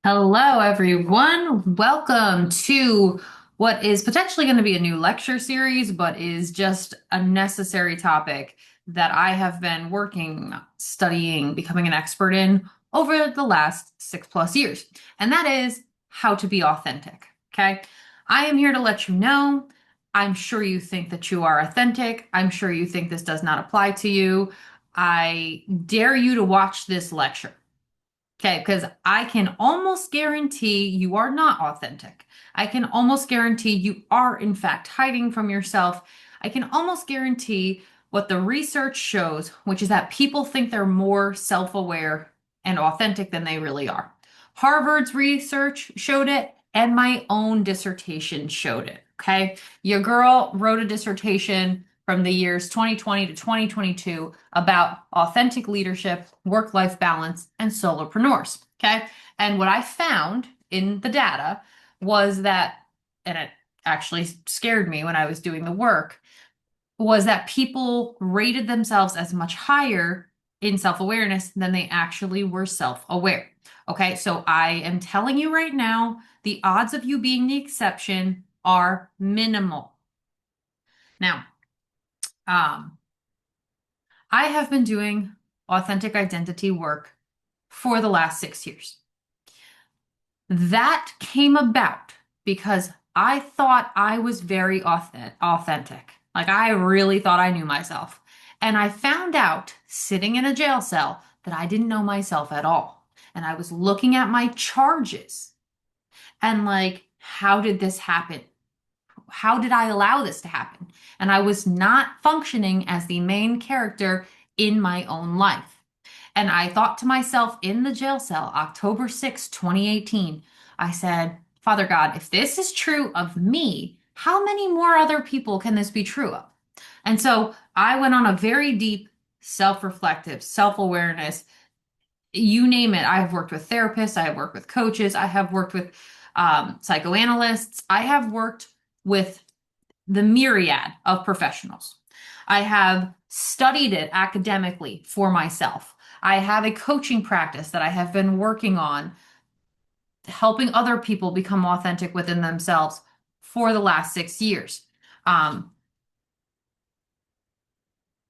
Hello, everyone. Welcome to what is potentially going to be a new lecture series, but is just a necessary topic that I have been working, studying, becoming an expert in over the last 6+ years. And that is how to be authentic. Okay. I am here to let you know. I'm sure you think that you are authentic. I'm sure you think this does not apply to you. I dare you to watch this lecture. Okay, because I can almost guarantee you are not authentic. I can almost guarantee you are, in fact, hiding from yourself. I can almost guarantee what the research shows, which is that people think they're more self aware and authentic than they really are. Harvard's research showed it, and my own dissertation showed it. Okay, your girl wrote a dissertation from the years 2020 to 2022 about authentic leadership, work-life balance, and solopreneurs. Okay. And what I found in the data was that, and it actually scared me when I was doing the work, was that people rated themselves as much higher in self-awareness than they actually were self-aware. Okay. So I am telling you right now, the odds of you being the exception are minimal. Now, um, I have been doing authentic identity work for the last 6 years. That came about because I thought I was very authentic. Like I really thought I knew myself. And I found out sitting in a jail cell that I didn't know myself at all. And I was looking at my charges and like, how did this happen? How did I allow this to happen? And I was not functioning as the main character in my own life. And I thought to myself in the jail cell, October 6th, 2018, I said, Father God, if this is true of me, how many more other people can this be true of? And so I went on a very deep self reflective, self awareness, you name it. I've worked with therapists, I have worked with coaches, I have worked with psychoanalysts, I have worked with the myriad of professionals. I have studied it academically for myself. I have a coaching practice that I have been working on, helping other people become authentic within themselves for the last 6 years. Um,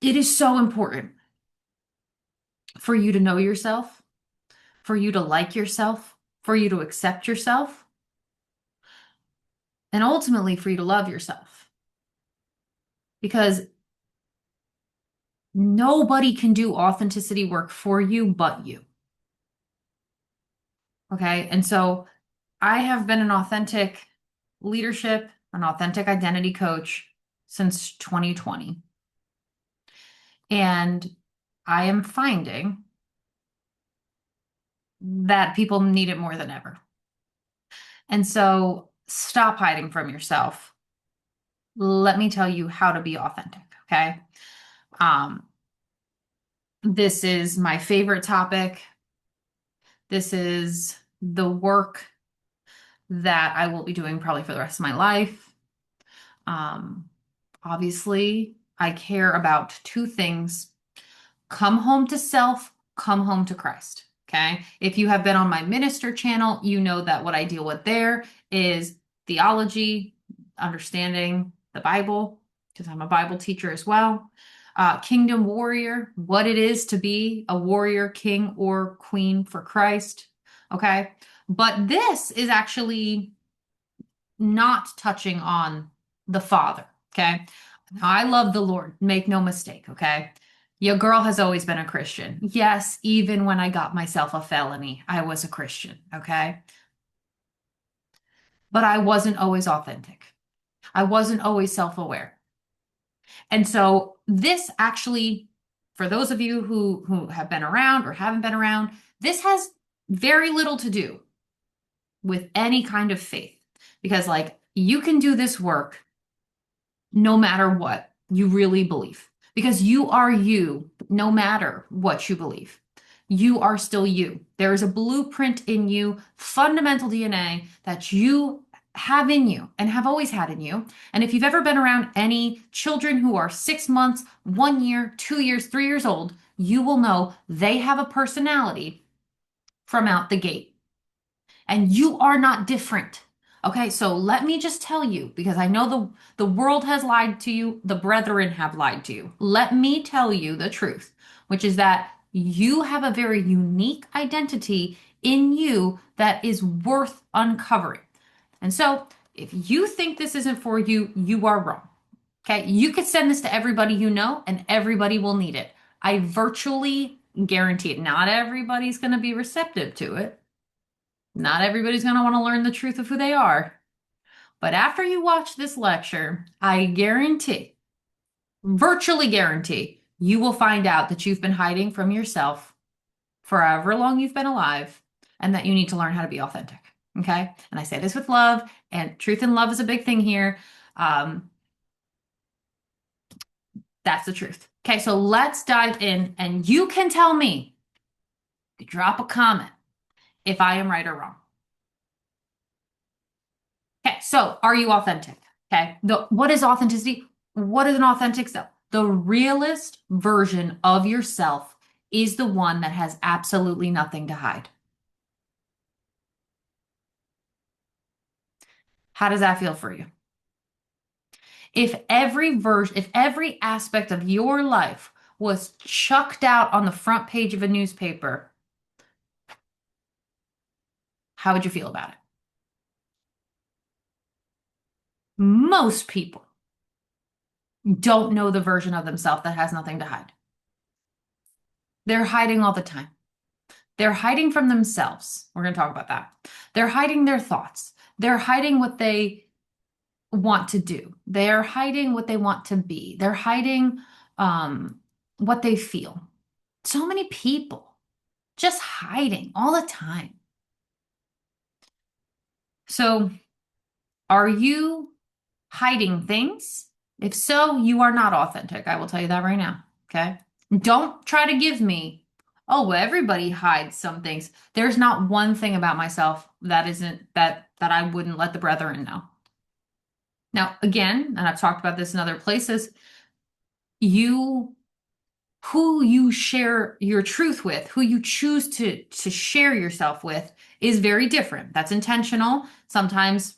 it is so important for you to know yourself, for you to like yourself, for you to accept yourself, and ultimately for you to love yourself. Because nobody can do authenticity work for you but you. Okay. And so I have been an authentic leadership, an authentic identity coach since 2020. And I am finding that people need it more than ever. And so stop hiding from yourself. Let me tell you how to be authentic. Okay. Um, this is my favorite topic. This is the work that I will be doing probably for the rest of my life. Um, Obviously, I care about two things: come home to self, come home to Christ. Okay. If you have been on my minister channel, you know that what I deal with there is theology, understanding the Bible, because I'm a Bible teacher as well. Kingdom warrior, what it is to be a warrior, king, or queen for Christ. Okay. But this is actually not touching on the Father. Okay. Now, I love the Lord, make no mistake. Okay. Your girl has always been a Christian. Yes, even when I got myself a felony, I was a Christian. Okay. But I wasn't always authentic. I wasn't always self aware. And so, this actually, for those of you who have been around or haven't been around, this has very little to do with any kind of faith. Because, like, you can do this work no matter what you really believe, because you are you no matter what you believe. You are still you. There is a blueprint in you, fundamental DNA that you have in you and have always had in you. And if you've ever been around any children who are 6 months, 1 year, 2 years, 3 years old, you will know they have a personality from out the gate. And you are not different. Okay, so let me just tell you, because I know the world has lied to you, the brethren have lied to you. Let me tell you the truth, which is that you have a very unique identity in you that is worth uncovering. And so, if you think this isn't for you, you are wrong. Okay, you could send this to everybody you know, and everybody will need it. I virtually guarantee it. Not everybody's going to be receptive to it. Not everybody's going to want to learn the truth of who they are. But after you watch this lecture, I guarantee, virtually guarantee, you will find out that you've been hiding from yourself for however long you've been alive and that you need to learn how to be authentic. Okay? And I say this with love, and truth and love is a big thing here. Um, that's the truth. Okay, so let's dive in, and you can tell me, drop a comment if I am right or wrong. Okay, so are you authentic? Okay, what is authenticity? What is an authentic self? The realist version of yourself is the one that has absolutely nothing to hide. How does that feel for you? If every aspect of your life was chucked out on the front page of a newspaper, how would you feel about it? Most people don't know the version of themselves that has nothing to hide. They're hiding all the time. They're hiding from themselves. We're going to talk about that. They're hiding their thoughts. They're hiding what they want to do. They're hiding what they want to be. They're hiding what they feel. So many people just hiding all the time. So, are you hiding things? If so, you are not authentic. I will tell you that right now. Okay. Don't try to give me, oh, well, everybody hides some things. There's not one thing about myself that isn't that I wouldn't let the brethren know. Now, again, and I've talked about this in other places, you who you share your truth with, who you choose to share yourself with is very different. That's intentional. Sometimes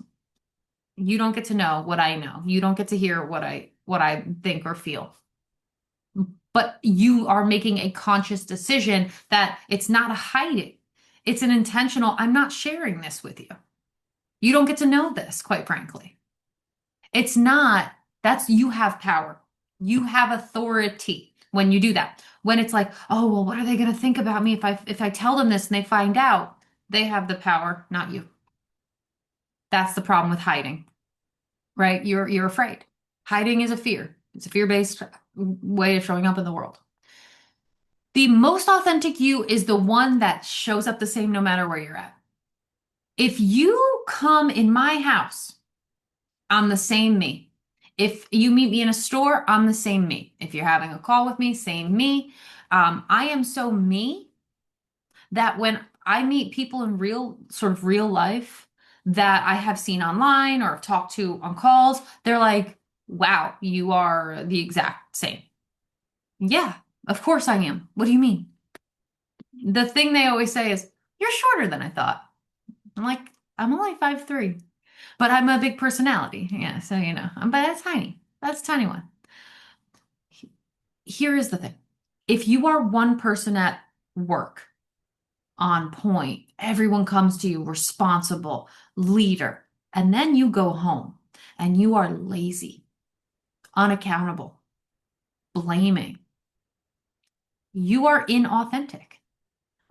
you don't get to know what I know. You don't get to hear what I think or feel. But you are making a conscious decision that it's not a hiding. It's an intentional, I'm not sharing this with you. You don't get to know this, quite frankly. It's not, that's you have power. You have authority when you do that. When it's like, oh, well, what are they going to think about me if I tell them this and they find out? They have the power, not you. That's the problem with hiding, right? You're afraid. Hiding is a fear. It's a fear-based way of showing up in the world. The most authentic you is the one that shows up the same no matter where you're at. If you come in my house, I'm the same me. If you meet me in a store, I'm the same me. If you're having a call with me, same me. I am so me that when I meet people in real life that I have seen online or have talked to on calls, they're like, wow, you are the exact same. Yeah, of course I am. What do you mean? The thing they always say is, you're shorter than I thought. I'm like, I'm only 5'3", but I'm a big personality. Yeah, so but that's tiny. That's a tiny one. Here is the thing. If you are one person at work, on point, everyone comes to you, responsible, leader, and then you go home and you are lazy, unaccountable, blaming, you are inauthentic.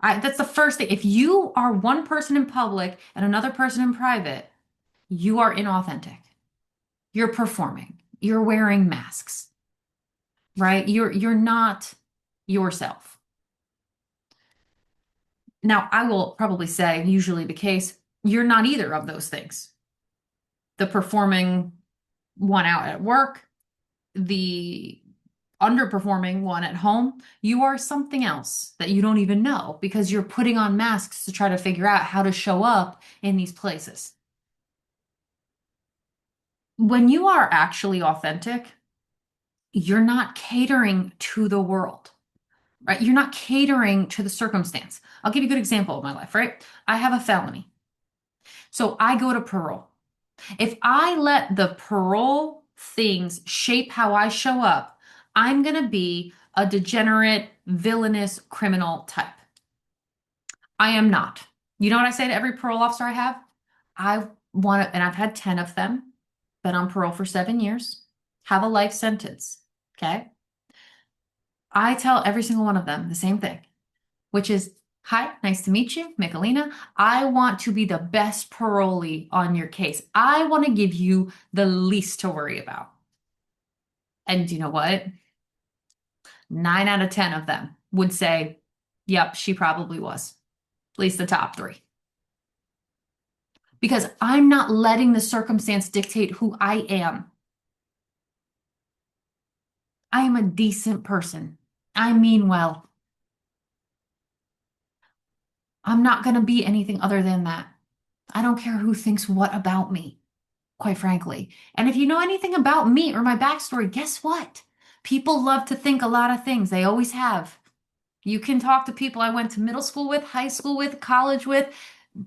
That's the first thing. If you are one person in public and another person in private, you are inauthentic. You're performing. You're wearing masks, right? You're not yourself. Now, I will probably say, usually the case, you're not either of those things. The performing one out at work, the underperforming one at home, you are something else that you don't even know because you're putting on masks to try to figure out how to show up in these places. When you are actually authentic, you're not catering to the world, right? You're not catering to the circumstance. I'll give you a good example of my life, right? I have a felony. So I go to parole. If I let the parole things shape how I show up, I'm going to be a degenerate, villainous criminal type. I am not. You know what I say to every parole officer I have? I want to, and I've had 10 of them, been on parole for 7 years, have a life sentence. Okay. I tell every single one of them the same thing, which is, hi, nice to meet you, Michelina. I want to be the best parolee on your case. I want to give you the least to worry about. And you know what? 9 out of 10 of them would say, yep, she probably was. At least the top three. Because I'm not letting the circumstance dictate who I am. I am a decent person. I mean well. I'm not going to be anything other than that. I don't care who thinks what about me, quite frankly. And if you know anything about me or my backstory, guess what? People love to think a lot of things. They always have. You can talk to people I went to middle school with, high school with, college with,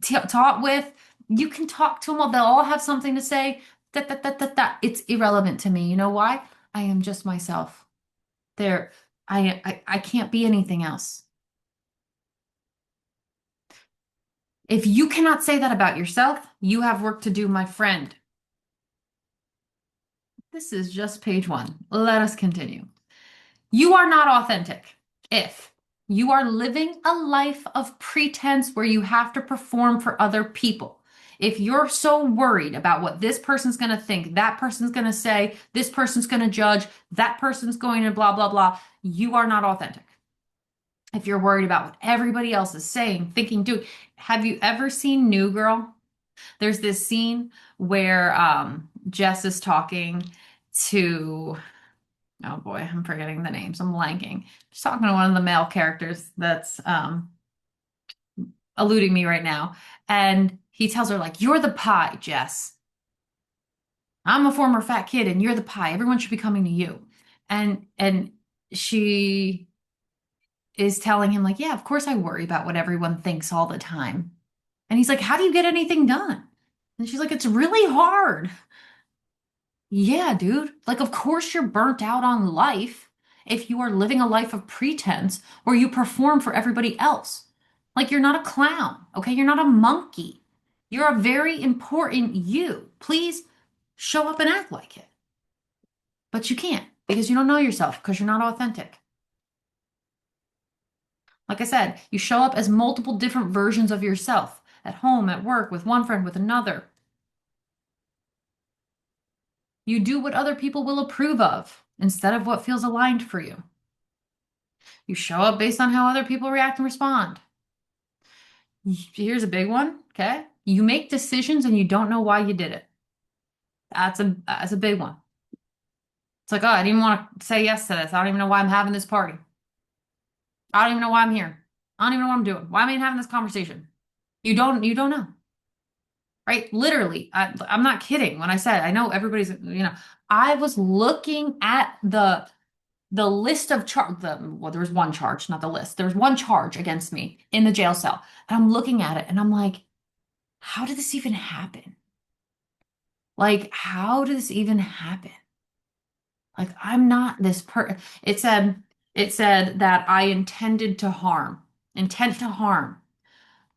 taught with. You can talk to them all. They'll all have something to say. It's irrelevant to me. You know why? I am just myself. There, I can't be anything else. If you cannot say that about yourself, you have work to do, my friend. This is just page one. Let us continue. You are not authentic if you are living a life of pretense where you have to perform for other people. If you're so worried about what this person's going to think, that person's going to say, this person's going to judge, that person's going to blah, blah, blah, you are not authentic. If you're worried about what everybody else is saying, thinking, doing, have you ever seen New Girl? There's this scene where Jess is talking to, oh boy, I'm forgetting the names. I'm blanking. She's talking to one of the male characters that's eluding me right now. And he tells her, like, you're the pie, Jess. I'm a former fat kid and you're the pie. Everyone should be coming to you. And she is telling him, like, yeah, of course I worry about what everyone thinks all the time. And he's like, how do you get anything done? And she's like, it's really hard. Yeah, dude. Like, of course you're burnt out on life if you are living a life of pretense where you perform for everybody else. Like, you're not a clown, okay? You're not a monkey. You're a very important you. Please show up and act like it. But you can't because you don't know yourself because you're not authentic. Like I said, you show up as multiple different versions of yourself at home, at work, with one friend, with another. You do what other people will approve of instead of what feels aligned for you. You show up based on how other people react and respond. Here's a big one, okay? You make decisions and you don't know why you did it. That's a big one. It's like, oh, I didn't even want to say yes to this. I don't even know why I'm having this party. I don't even know why I'm here. I don't even know what I'm doing. Why am I even having this conversation? You don't know. Right? Literally, I'm not kidding when I said I know everybody's, I was looking at the list of well, there was one charge, not the list. There was one charge against me in the jail cell. And I'm looking at it and I'm like, how did this even happen? Like, how did this even happen? Like, I'm not this it said that I intended to harm, intent to harm.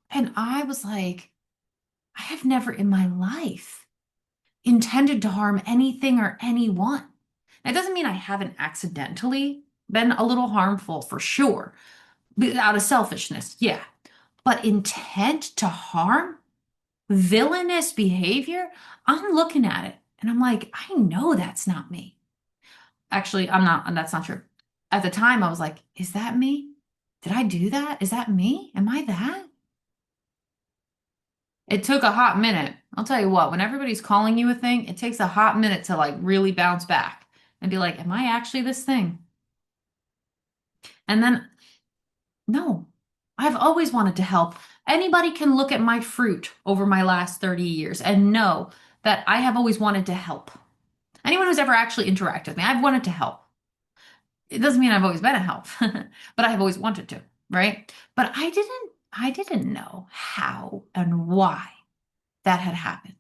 And I was like, I have never in my life intended to harm anything or anyone. That doesn't mean I haven't accidentally been a little harmful for sure, out of selfishness, yeah. But intent to harm, villainous behavior, I'm looking at it and I'm like, I know that's not me. Actually, I'm not, and that's not true. At the time, I was like, is that me? Did I do that? Is that me? Am I that? It took a hot minute. I'll tell you what, when everybody's calling you a thing, it takes a hot minute to like really bounce back and be like, am I actually this thing? And then, no, I've always wanted to help. Anybody can look at my fruit over my last 30 years and know that I have always wanted to help. Anyone who's ever actually interacted with me, I've wanted to help. It doesn't mean I've always been a help, but I have always wanted to, right? But I didn't know how and why. that had happened.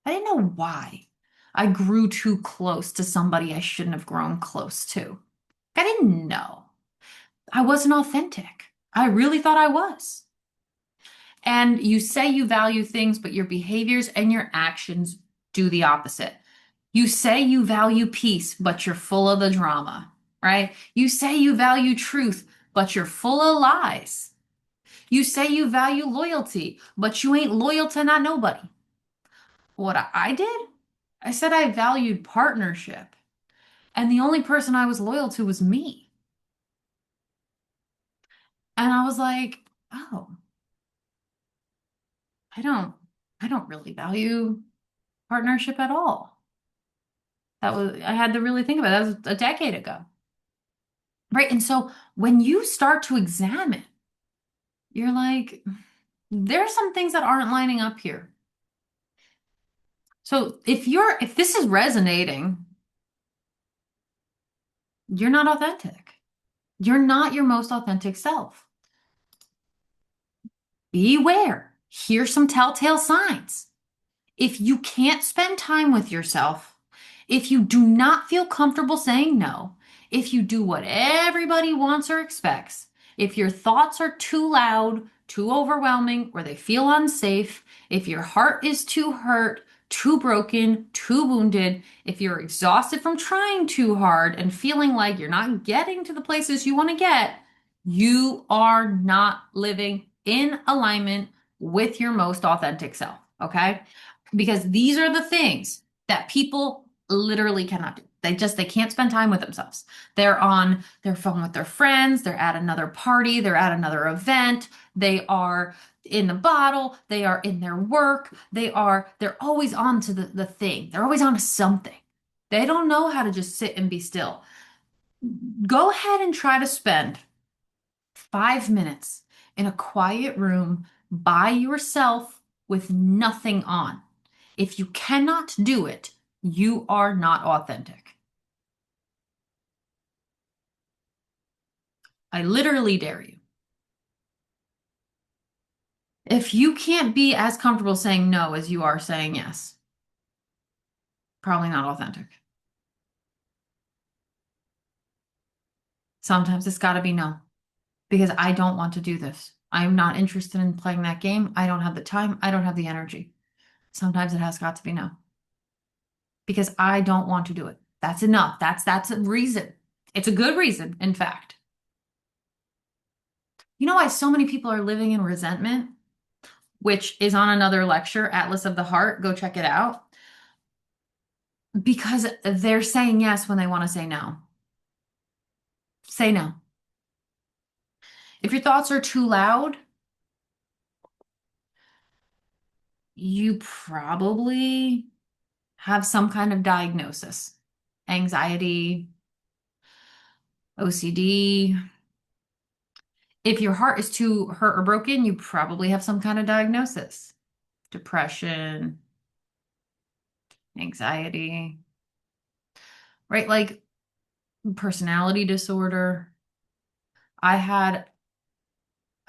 I didn't know why. I grew too close to somebody I shouldn't have grown close to. I didn't know. I wasn't authentic. I really thought I was. And you say you value things, but your behaviors and your actions do the opposite. You say you value peace, but you're full of the drama, right? You say you value truth, but you're full of lies. You say you value loyalty, but you ain't loyal to not nobody. What I did? I said I valued partnership, and the only person I was loyal to was me. And I was like, oh, I don't I don't really value partnership at all. I had to really think about it. That was a decade ago. Right. And so when you start to examine, you're like, there are some things that aren't lining up here. So if this is resonating, you're not authentic. You're not your most authentic self. Beware. Here's some telltale signs. If you can't spend time with yourself, if you do not feel comfortable saying no, if you do what everybody wants or expects, if your thoughts are too loud, too overwhelming, or they feel unsafe, if your heart is too hurt, too broken, too wounded, if you're exhausted from trying too hard and feeling like you're not getting to the places you want to get, you are not living in alignment with your most authentic self. Okay. Because these are the things that people literally cannot do. They can't spend time with themselves. They're on their phone with their friends, they're at another party, they're at another event, they are in the bottle, they are in their work, they're always on to the thing. They're always on to something. They don't know how to just sit and be still. Go ahead and try to spend 5 minutes in a quiet room by yourself with nothing on. If you cannot do it, you are not authentic. I literally dare you. If you can't be as comfortable saying no as you are saying yes, probably not authentic. Sometimes it's got to be no, because I don't want to do this. I'm not interested in playing that game. I don't have the time. I don't have the energy. Sometimes it has got to be no, because I don't want to do it. That's enough. That's a reason. It's a good reason, in fact. You know why so many people are living in resentment, which is on another lecture, Atlas of the Heart. Go check it out. Because they're saying yes when they want to say no. Say no. If your thoughts are too loud, you probably have some kind of diagnosis. Anxiety, OCD. If your heart is too hurt or broken, you probably have some kind of diagnosis. Depression, anxiety, right? Like personality disorder. I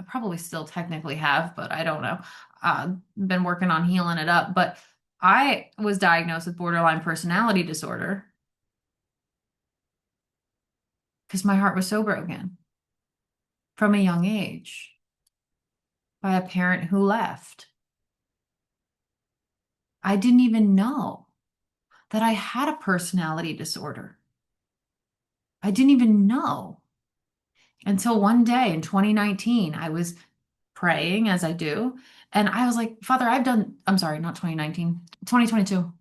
probably still technically have, but I don't know. Been working on healing it up, but I was diagnosed with borderline personality disorder because my heart was so broken from a young age by a parent who left. I didn't even know that I had a personality disorder. I didn't even know until one day in 2019, I was praying as I do. And I was like, Father, I'm sorry, not 2019, 2022.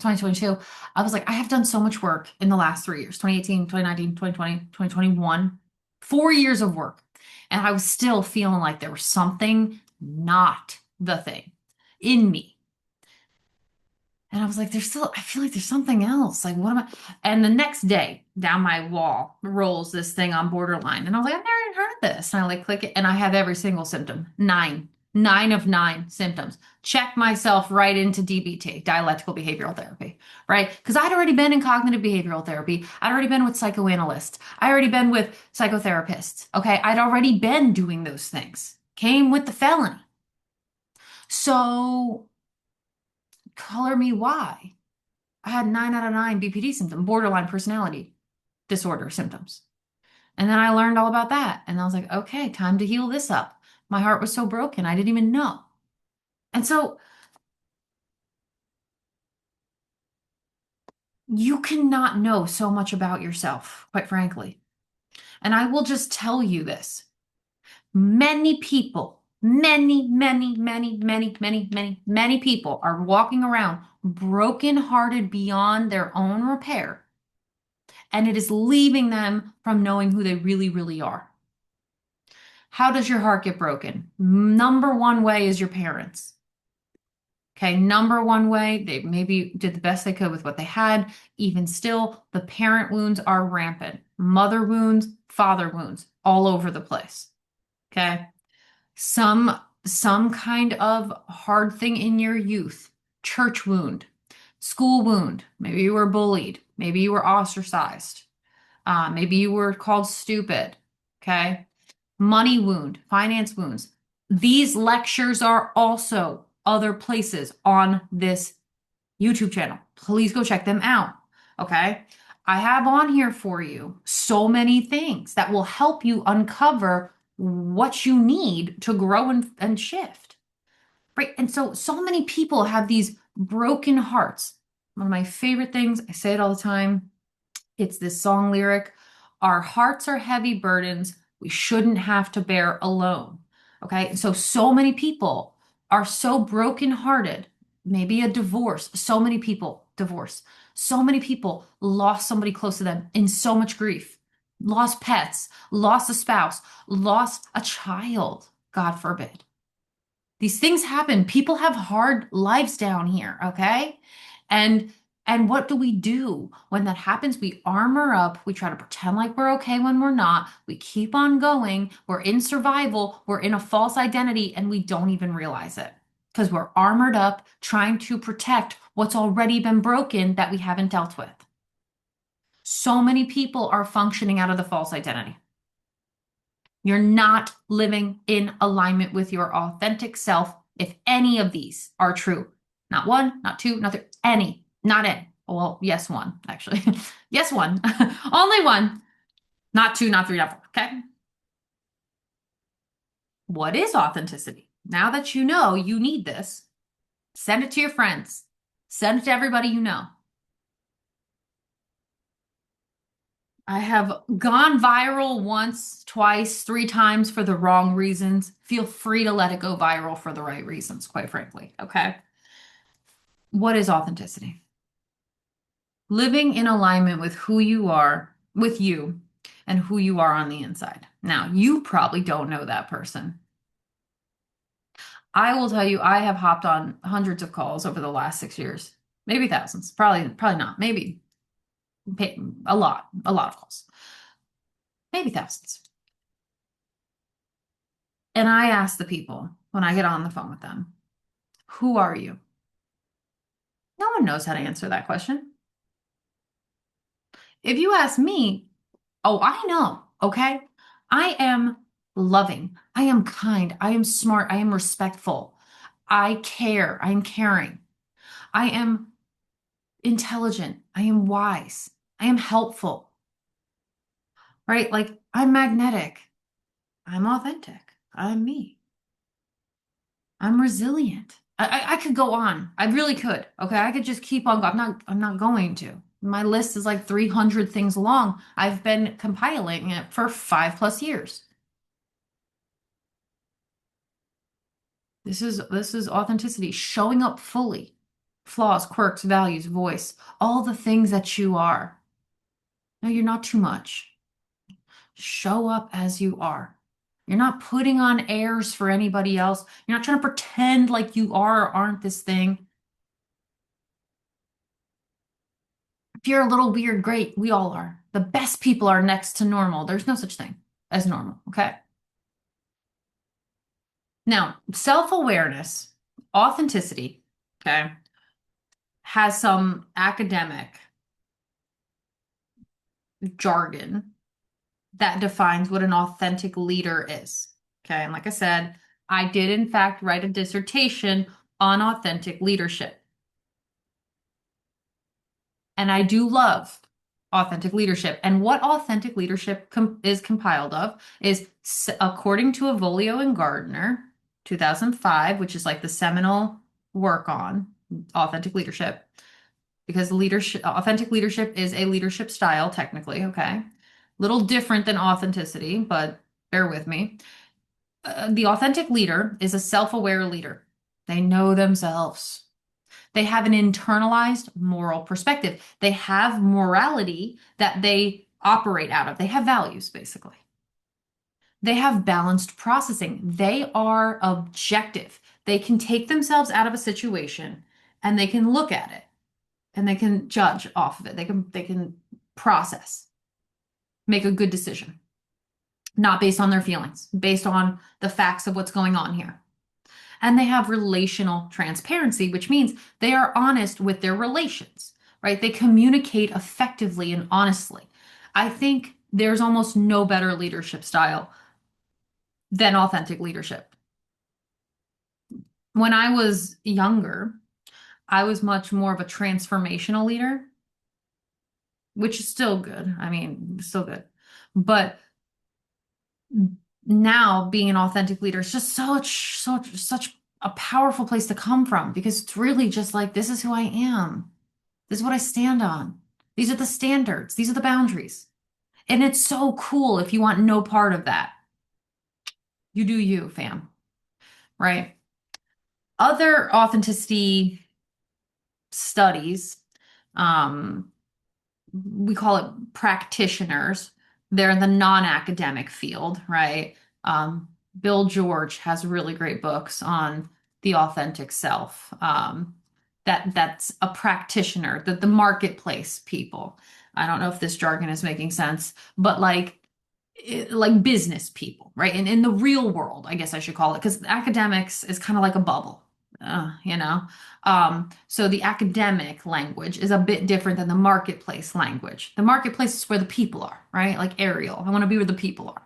2022, I was like, I have done so much work in the last 3 years, 2018, 2019, 2020, 2021, 4 years of work. And I was still feeling like there was something not the thing in me. And I was like, I feel like there's something else. Like, what am I? And the next day, down my wall rolls this thing on borderline. And I was like, I've never even heard of this. And I like click it, and I have every single symptom. Nine of nine symptoms. Check myself right into DBT, dialectical behavioral therapy, right? Because I'd already been in cognitive behavioral therapy. I'd already been with psychoanalysts. I already been with psychotherapists. Okay. I'd already been doing those things. Came with the felony. So color me why. I had 9 out of 9 BPD symptoms, borderline personality disorder symptoms. And then I learned all about that. And I was like, okay, time to heal this up. My heart was so broken, I didn't even know. And so you cannot know so much about yourself, quite frankly. And I will just tell you this. Many people, many people are walking around brokenhearted beyond their own repair, and it is leaving them from knowing who they really, really are. How does your heart get broken? Number one way is your parents. Okay, number one way, they maybe did the best they could with what they had. Even still, the parent wounds are rampant. Mother wounds, father wounds, all over the place. Okay. Some kind of hard thing in your youth, church wound, school wound. Maybe you were bullied. Maybe you were ostracized. Maybe you were called stupid. Okay. Money wound, finance wounds. These lectures are also other places on this YouTube channel. Please go check them out. Okay. I have on here for you so many things that will help you uncover what you need to grow and shift. Right. And so many people have these broken hearts. One of my favorite things, I say it all the time. It's this song lyric. Our hearts are heavy burdens we shouldn't have to bear alone. Okay. So many people are so brokenhearted. Maybe a divorce. So many people divorce. So many people lost somebody close to them in so much grief. Lost pets, lost a spouse, lost a child, God forbid. These things happen. People have hard lives down here, okay? And and what do we do when that happens? We armor up. We try to pretend like we're okay when we're not. We keep on going. We're in survival. We're in a false identity and we don't even realize it because we're armored up trying to protect what's already been broken that we haven't dealt with. So many people are functioning out of the false identity. You're not living in alignment with your authentic self if any of these are true. Not one, not two, not three, any, not any. Well, yes, one, actually. Yes, one. Only one. Not two, not three, not four. Okay. What is authenticity? Now that you know you need this, send it to your friends. Send it to everybody you know. I have gone viral once, twice, 3 times for the wrong reasons. Feel free to let it go viral for the right reasons, quite frankly. Okay. What is authenticity? Living in alignment with who you are, with you, and who you are on the inside. Now, you probably don't know that person. I will tell you, I have hopped on hundreds of calls over the last 6 years, maybe thousands, probably not, maybe a lot of calls, maybe thousands. And I ask the people when I get on the phone with them, who are you? No one knows how to answer that question. If you ask me, oh, I know, okay? I am loving. I am kind. I am smart. I am respectful. I care. I am caring. I am intelligent. I am wise. I am helpful, right? Like I'm magnetic. I'm authentic. I'm me. I'm resilient. I could go on. I really could. Okay. I could just keep on going. I'm not going to. My list is like 300 things long. I've been compiling it for 5+ years. This is authenticity, showing up fully. Flaws, quirks, values, voice, all the things that you are. No, you're not too much. Show up as you are. You're not putting on airs for anybody else. You're not trying to pretend like you are or aren't this thing. If you're a little weird, great. We all are. The best people are next to normal. There's no such thing as normal, okay? Now, self-awareness, authenticity, okay, has some academic jargon that defines what an authentic leader is. Okay. And like I said, I did, in fact, write a dissertation on authentic leadership. And I do love authentic leadership. And what authentic leadership is compiled of is, according to Avolio and Gardner, 2005, which is like the seminal work on authentic leadership, because authentic leadership is a leadership style, technically, okay? Little different than authenticity, but bear with me. The authentic leader is a self-aware leader. They know themselves. They have an internalized moral perspective. They have morality that they operate out of. They have values, basically. They have balanced processing. They are objective. They can take themselves out of a situation and they can look at it and they can judge off of it. They can process, make a good decision, not based on their feelings, based on the facts of what's going on here. And they have relational transparency, which means they are honest with their relations, right? They communicate effectively and honestly. I think there's almost no better leadership style than authentic leadership. When I was younger, I was much more of a transformational leader, which is still good. I mean, still good. But now being an authentic leader is just such a powerful place to come from, because it's really just like, this is who I am. This is what I stand on. These are the standards. These are the boundaries. And it's so cool if you want no part of that. You do you, fam, right? Other authenticity studies, um, we call it practitioners. They're in the non-academic field, right? Bill George has really great books on the authentic self. That's a practitioner, the marketplace people. I don't know if this jargon is making sense, but like business people, right? And in the real world, I guess I should call it, because academics is kind of like a bubble, you know? So the academic language is a bit different than the marketplace language. The marketplace is where the people are, right? Like Ariel. I want to be where the people are.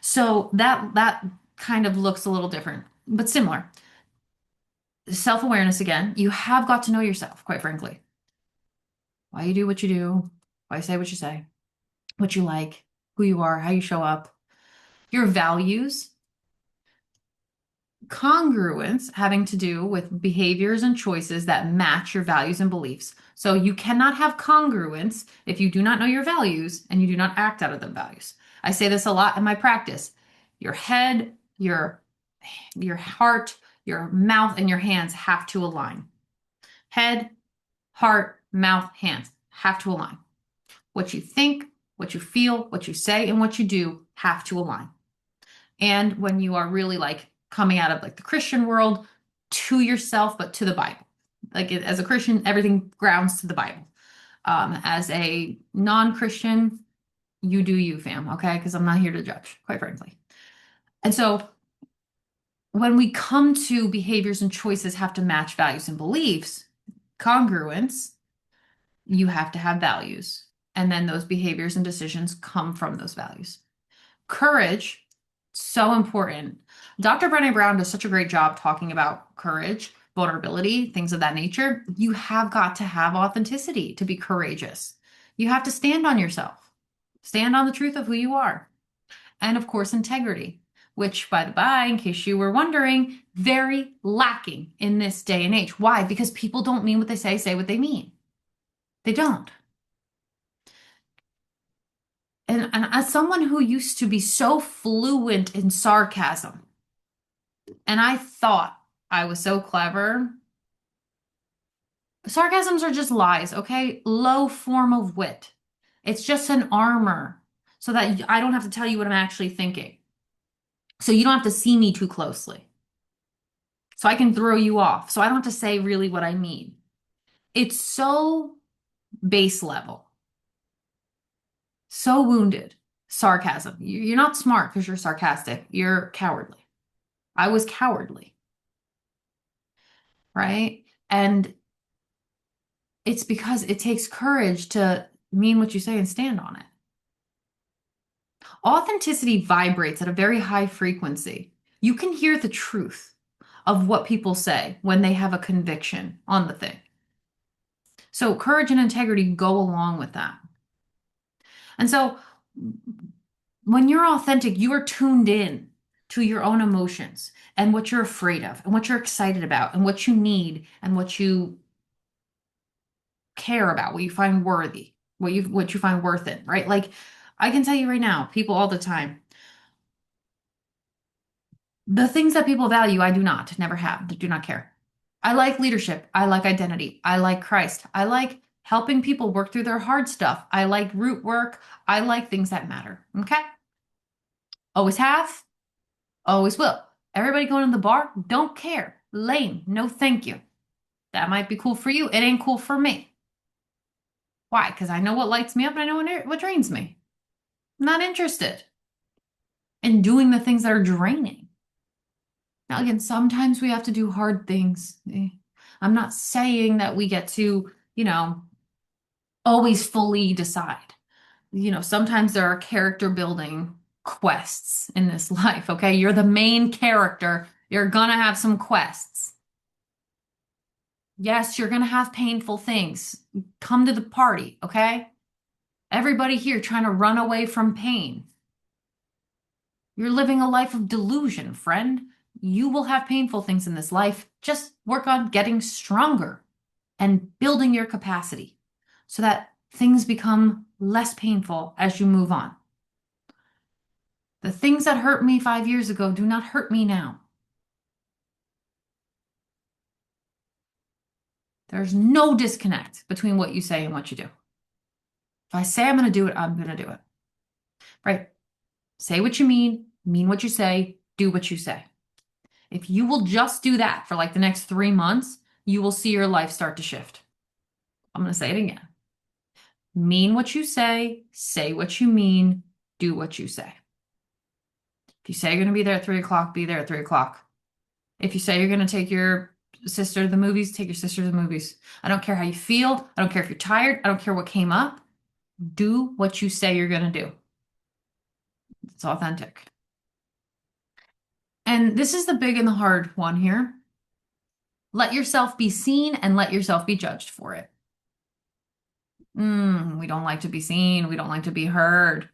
So that kind of looks a little different, but similar. Self-awareness again. You have got to know yourself, quite frankly. Why you do what you do, why you say what you say, what you like, who you are, how you show up, your values. Congruence having to do with behaviors and choices that match your values and beliefs. So you cannot have congruence if you do not know your values and you do not act out of the values. I say this a lot in my practice. Your head, your heart, your mouth, and your hands have to align. Head, heart, mouth, hands have to align. What you think, what you feel, what you say, and what you do have to align. And when you are really like coming out of like the Christian world, to yourself, but to the Bible. Like as a Christian, everything grounds to the Bible. As a non-Christian, you do you, fam, okay? Because I'm not here to judge, quite frankly. And so when we come to behaviors and choices have to match values and beliefs, congruence, you have to have values. And then those behaviors and decisions come from those values. Courage, so important. Dr. Brené Brown does such a great job talking about courage, vulnerability, things of that nature. You have got to have authenticity to be courageous. You have to stand on yourself, stand on the truth of who you are. And of course, integrity, which, by the by, in case you were wondering, very lacking in this day and age. Why? Because people don't mean what they say what they mean. They don't. And as someone who used to be so fluent in sarcasm, and I thought I was so clever, sarcasms are just lies, okay? Low form of wit. It's just an armor so that I don't have to tell you what I'm actually thinking. So you don't have to see me too closely. So I can throw you off. So I don't have to say really what I mean. It's so base level, so wounded. Sarcasm. You're not smart because you're sarcastic. You're cowardly. I was cowardly, right? And it's because it takes courage to mean what you say and stand on it. Authenticity vibrates at a very high frequency. You can hear the truth of what people say when they have a conviction on the thing. So courage and integrity go along with that. And so when you're authentic, you are tuned in to your own emotions and what you're afraid of and what you're excited about and what you need and what you care about, what you find worthy, what you find worth it, right? Like I can tell you right now, people all the time, the things that people value, I do not, never have, do not care. I like leadership. I like identity. I like Christ. I like helping people work through their hard stuff. I like root work. I like things that matter. Okay? Always have, always will. Everybody going to the bar, don't care. Lame. No, thank you. That might be cool for you. It ain't cool for me. Why? Because I know what lights me up and I know what drains me. I'm not interested in doing the things that are draining. Now, again, sometimes we have to do hard things. I'm not saying that we get to, always fully decide. Sometimes there are character building quests in this life, okay? You're the main character. You're gonna have some quests. Yes, you're gonna have painful things. Come to the party, okay? Everybody here trying to run away from pain. You're living a life of delusion, friend. You will have painful things in this life. Just work on getting stronger and building your capacity so that things become less painful as you move on. The things that hurt me 5 years ago do not hurt me now. There's no disconnect between what you say and what you do. If I say I'm going to do it, I'm going to do it. Right? Say what you mean what you say, do what you say. If you will just do that for like the next 3 months, you will see your life start to shift. I'm going to say it again. Mean what you say what you mean, do what you say. If you say you're going to be there at 3 o'clock, be there at 3 o'clock. If you say you're going to take your sister to the movies, take your sister to the movies. I don't care how you feel. I don't care if you're tired. I don't care what came up. Do what you say you're going to do. It's authentic. And this is the big and the hard one here. Let yourself be seen and let yourself be judged for it. We don't like to be seen. We don't like to be heard.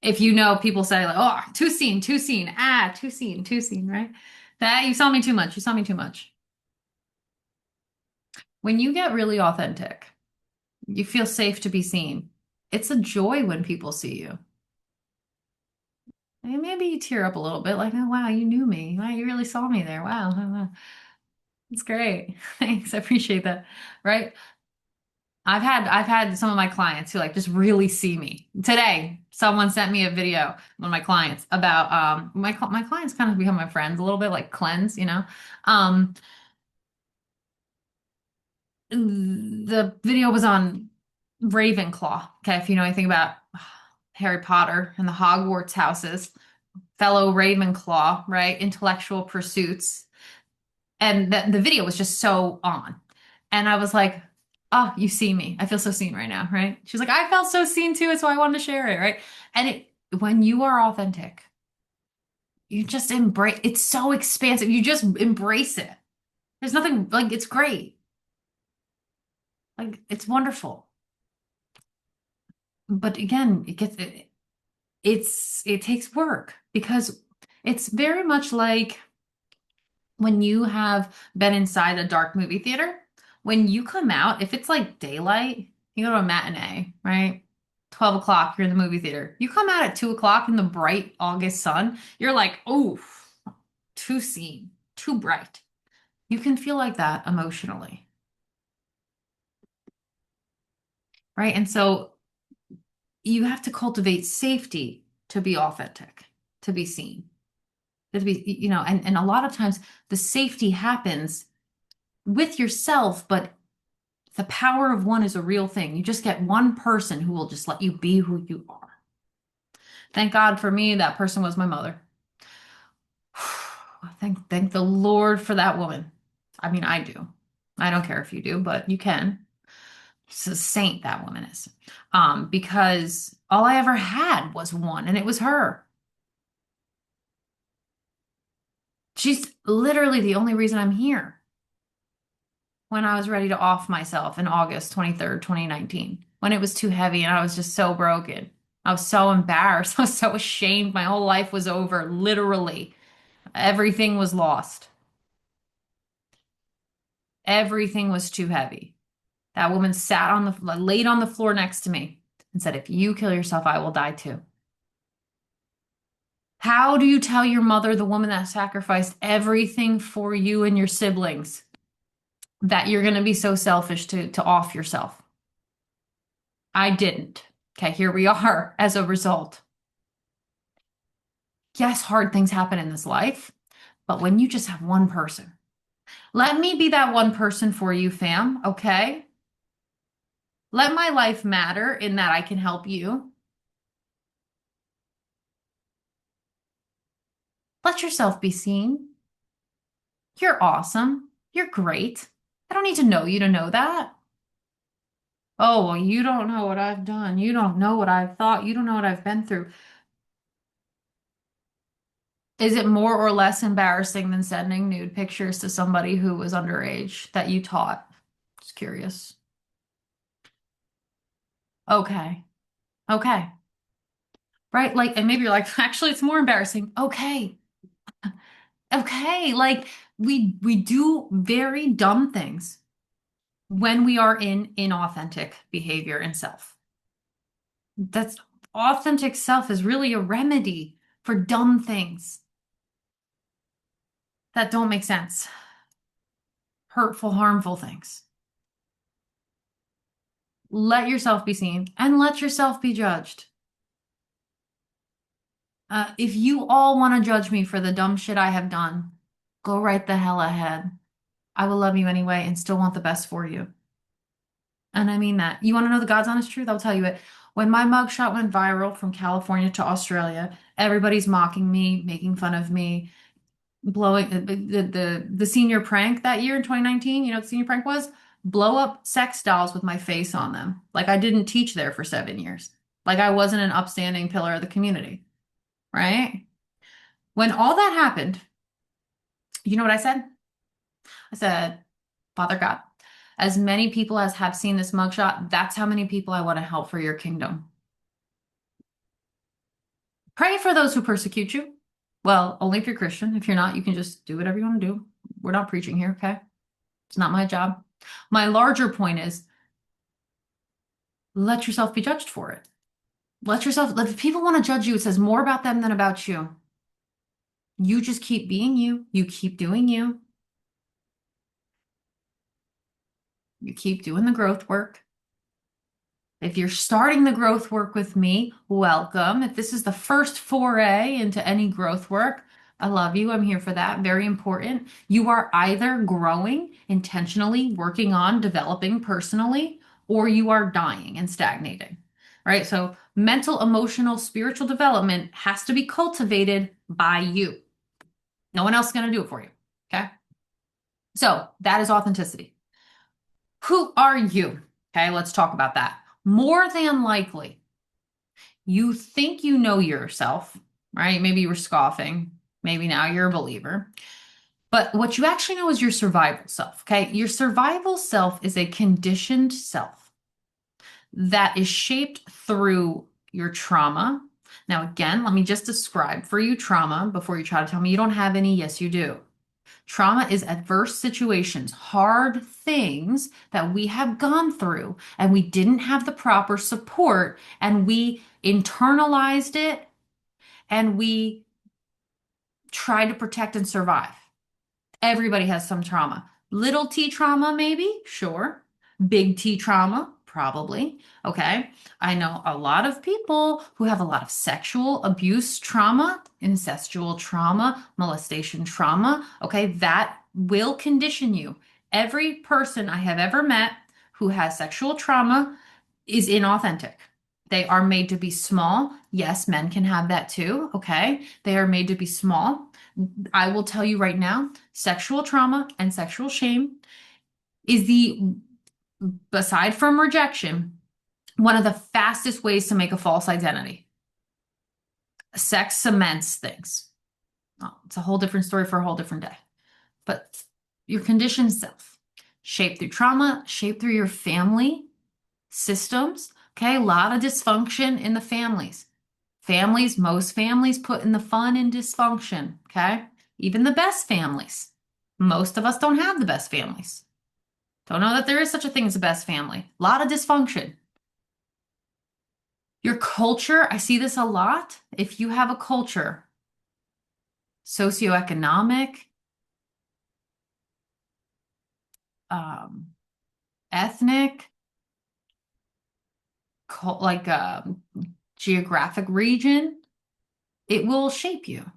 If people say like, oh, too seen, too seen, right? That you saw me too much. You saw me too much. When you get really authentic, you feel safe to be seen. It's a joy when people see you. And maybe you tear up a little bit, like, oh wow, you knew me. Wow, you really saw me there. Wow. It's great. Thanks. I appreciate that. Right? I've had some of my clients who like just really see me. Today, someone sent me a video, one of my clients, about my clients kind of become my friends a little bit, like cleanse. Um the video was on Ravenclaw. Okay, if you know anything about Harry Potter and the Hogwarts houses, fellow Ravenclaw, right? Intellectual pursuits. And the video was just so on. And I was like, oh, you see me. I feel so seen right now, right? She's like, I felt so seen too, so I wanted to share it, right? And when you are authentic, you just embrace it's so expansive. You just embrace it. There's nothing like it's great. Like it's wonderful. But again, it takes work because it's very much like when you have been inside a dark movie theater, when you come out, if it's like daylight, you go to a matinee, right? 12 o'clock, you're in the movie theater. You come out at 2 o'clock in the bright August sun, you're like, oh, too seen, too bright. You can feel like that emotionally, right? And so you have to cultivate safety to be authentic, to be seen, to be, and a lot of times the safety happens with yourself, but the power of one is a real thing. You just get one person who will just let you be who you are. Thank God for me, that person was my mother. Thank the Lord for that woman. I mean, I do. I don't care if you do, but you can. She's a saint, that woman is. Because all I ever had was one, and it was her. She's literally the only reason I'm here when I was ready to off myself in August 23rd, 2019, when it was too heavy and I was just so broken. I was so embarrassed. I was so ashamed. My whole life was over, literally. Everything was lost. Everything was too heavy. That woman laid on the floor next to me and said, "If you kill yourself, I will die too." How do you tell your mother, the woman that sacrificed everything for you and your siblings, that you're going to be so selfish to off yourself? I didn't. Okay, here we are as a result. Yes, hard things happen in this life, but when you just have one person, let me be that one person for you, fam, okay? Let my life matter in that I can help you. Let yourself be seen. You're awesome. You're great. I don't need to know you to know that. Oh, well, you don't know what I've done. You don't know what I've thought. You don't know what I've been through. Is it more or less embarrassing than sending nude pictures to somebody who was underage that you taught? Just curious. Okay. Okay. Right? Like, and maybe you're like, actually, it's more embarrassing. Okay. Okay. Like, we do very dumb things when we are in inauthentic behavior and self. That's authentic self is really a remedy for dumb things that don't make sense, hurtful, harmful things. Let yourself be seen and let yourself be judged. If you all want to judge me for the dumb shit I have done, go right the hell ahead. I will love you anyway and still want the best for you. And I mean that. You want to know the God's honest truth? I'll tell you it. When my mugshot went viral from California to Australia, everybody's mocking me, making fun of me, blowing the senior prank that year in 2019. You know what the senior prank was? Blow up sex dolls with my face on them. Like I didn't teach there for 7 years. Like I wasn't an upstanding pillar of the community, right? When all that happened, you know what I said? I said, Father God, as many people as have seen this mugshot, that's how many people I want to help for your kingdom. Pray for those who persecute you. Well, only if you're Christian. If you're not, you can just do whatever you want to do. We're not preaching here, okay? It's not my job. My larger point is let yourself be judged for it. If people want to judge you, it says more about them than about you. You just keep being you. You keep doing you. You keep doing the growth work. If you're starting the growth work with me, welcome. If this is the first foray into any growth work, I love you. I'm here for that. Very important. You are either growing, intentionally working on developing personally, or you are dying and stagnating. Right? So, mental, emotional, spiritual development has to be cultivated by you. No one else is going to do it for you. Okay? So, that is authenticity. Who are you? Okay, let's talk about that. More than likely, you think you know yourself, right? Maybe you were scoffing. Maybe now you're a believer. But what you actually know is your survival self, okay? Your survival self is a conditioned self that is shaped through your trauma. Now, again, let me just describe for you trauma before you try to tell me you don't have any. Yes, you do. Trauma is adverse situations, hard things that we have gone through, and we didn't have the proper support, and we internalized it, and we tried to protect and survive. Everybody has some trauma. Little t trauma, maybe, sure. Big T trauma, probably. Okay. I know a lot of people who have a lot of sexual abuse trauma, incestual trauma, molestation trauma. Okay. That will condition you. Every person I have ever met who has sexual trauma is inauthentic. They are made to be small. Yes, men can have that too. Okay. They are made to be small. I will tell you right now, sexual trauma and sexual shame is aside from rejection, one of the fastest ways to make a false identity. Sex cements things. Oh, it's a whole different story for a whole different day. But your conditioned self, shaped through trauma, shaped through your family systems. Okay, a lot of dysfunction in the families. Most families put in the fun in dysfunction. Okay, even the best families. Most of us don't have the best families. Don't know that there is such a thing as a best family. A lot of dysfunction. Your culture, I see this a lot. If you have a culture, socioeconomic, um, ethnic, like geographic region, it will shape you.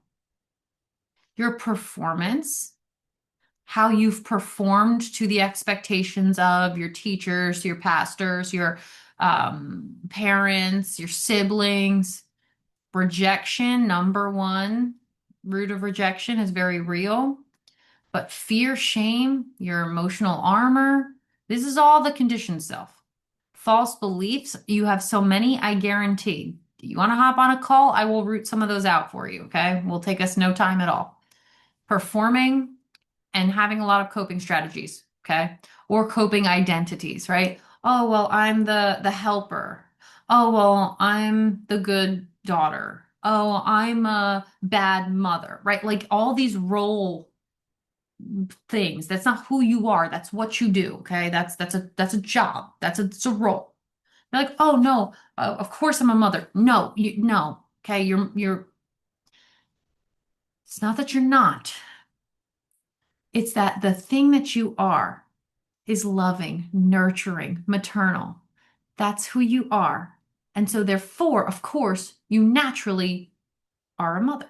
Your performance, how you've performed to the expectations of your teachers, your pastors, your parents, your siblings. Rejection, number one, root of rejection is very real. But fear, shame, your emotional armor, this is all the conditioned self. False beliefs, you have so many, I guarantee. You want to hop on a call? I will root some of those out for you, okay? Will take us no time at all. Performing and having a lot of coping strategies, okay? Or coping identities, right? Oh, well, I'm the helper. Oh, well, I'm the good daughter. Oh, I'm a bad mother, right? Like all these role things. That's not who you are. That's what you do. Okay. That's a job. It's a role. You're like, oh no, of course I'm a mother. No, no. Okay. It's not that you're not. It's that the thing that you are is loving, nurturing, maternal. That's who you are. And so therefore, of course, you naturally are a mother.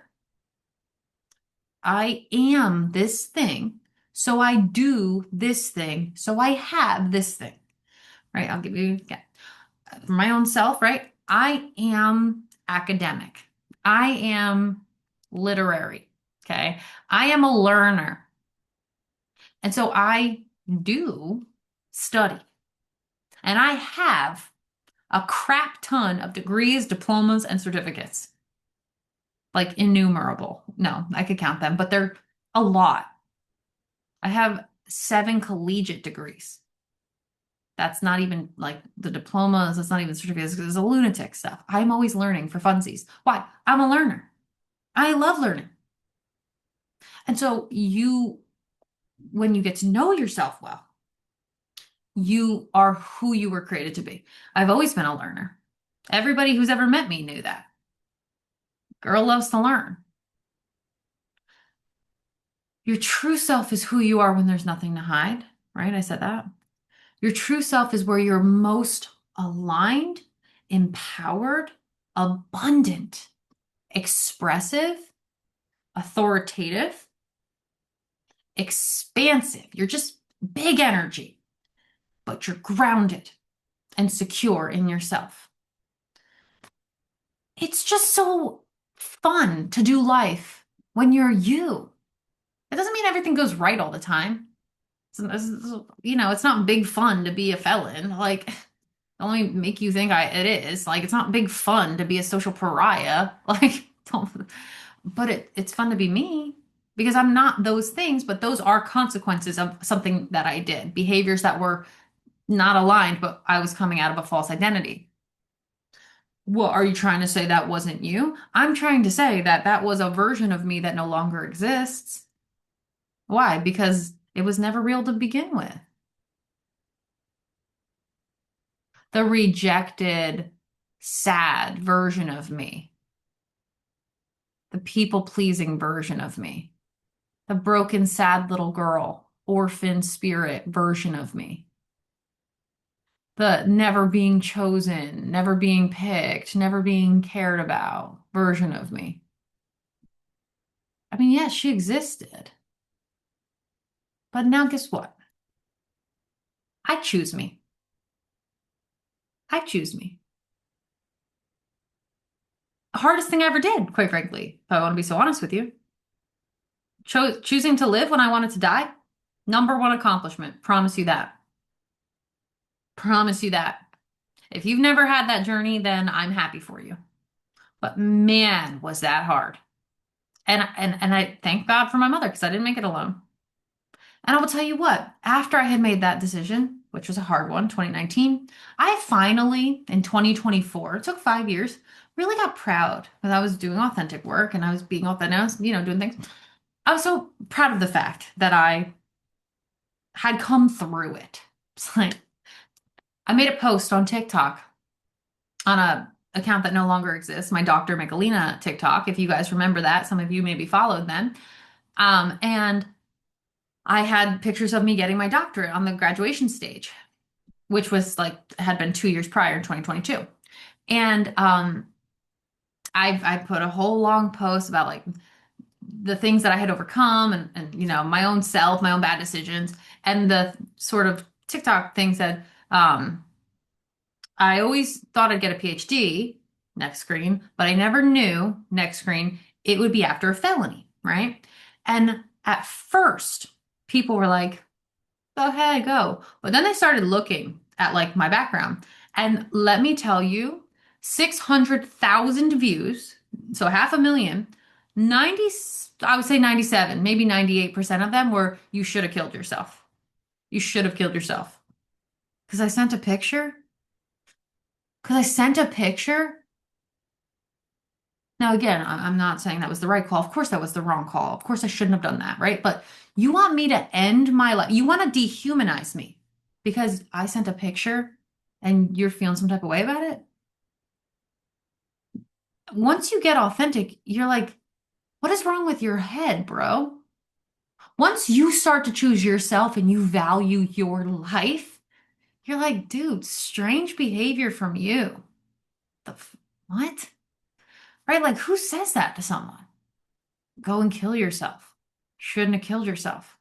I am this thing. So I do this thing. So I have this thing. Right? I'll give you again. For my own self, right? I am academic. I am literary. Okay. I am a learner. And so I do study. And I have a crap ton of degrees, diplomas, and certificates. Like innumerable. No, I could count them, but they're a lot. I have 7 collegiate degrees. That's not even like the diplomas. That's not even certificates. It's a lunatic stuff. I'm always learning for funsies. Why? I'm a learner. I love learning. And so when you get to know yourself well, you are who you were created to be. I've always been a learner. Everybody who's ever met me knew that. Girl loves to learn. Your true self is who you are when there's nothing to hide, right? I said that. Your true self is where you're most aligned, empowered, abundant, expressive, authoritative, expansive. You're just big energy, but you're grounded and secure in yourself. It's just so fun to do life when you're you. It doesn't mean everything goes right all the time. It's not big fun to be a felon. Like, only make you think it is. Like, it's not big fun to be a social pariah. Like, don't, but it's fun to be me because I'm not those things, but those are consequences of something that I did, behaviors that were not aligned, but I was coming out of a false identity. Well, are you trying to say that wasn't you? I'm trying to say that that was a version of me that no longer exists. Why? Because it was never real to begin with. The rejected, sad version of me, the people-pleasing version of me, the broken, sad little girl, orphan spirit version of me, the never being chosen, never being picked, never being cared about version of me. I mean, yes, she existed. But now guess what? I choose me. I choose me. Hardest thing I ever did, quite frankly, if I want to be so honest with you. Choosing to live when I wanted to die, number one accomplishment. Promise you that. Promise you that. If you've never had that journey, then I'm happy for you. But man, was that hard. And I thank God for my mother because I didn't make it alone. And I will tell you what, after I had made that decision, which was a hard one, 2019, I finally, in 2024, it took 5 years, really got proud because I was doing authentic work and I was being authentic, I was, doing things. I was so proud of the fact that I had come through it. It's like I made a post on TikTok on a account that no longer exists, my Dr. Michelina TikTok, if you guys remember that. Some of you maybe followed then. And I had pictures of me getting my doctorate on the graduation stage, which was like had been 2 years prior in 2022. And I put a whole long post about like the things that I had overcome and my own self, my own bad decisions. And the sort of TikTok thing said, I always thought I'd get a PhD, next screen, but I never knew, next screen, it would be after a felony, right? And at first, people were like, go ahead, go. But then they started looking at like my background. And let me tell you, 600,000 views, so 500,000, 90, I would say 97, maybe 98% of them were, you should have killed yourself. You should have killed yourself. Because I sent a picture. Because I sent a picture. Now, again, I'm not saying that was the right call. Of course, that was the wrong call. Of course, I shouldn't have done that, right? But you want me to end my life. You want to dehumanize me because I sent a picture and you're feeling some type of way about it. Once you get authentic, you're like, what is wrong with your head, bro? Once you start to choose yourself and you value your life, you're like, dude, strange behavior from you. What? Right? Like, who says that to someone? Go and kill yourself. Shouldn't have killed yourself.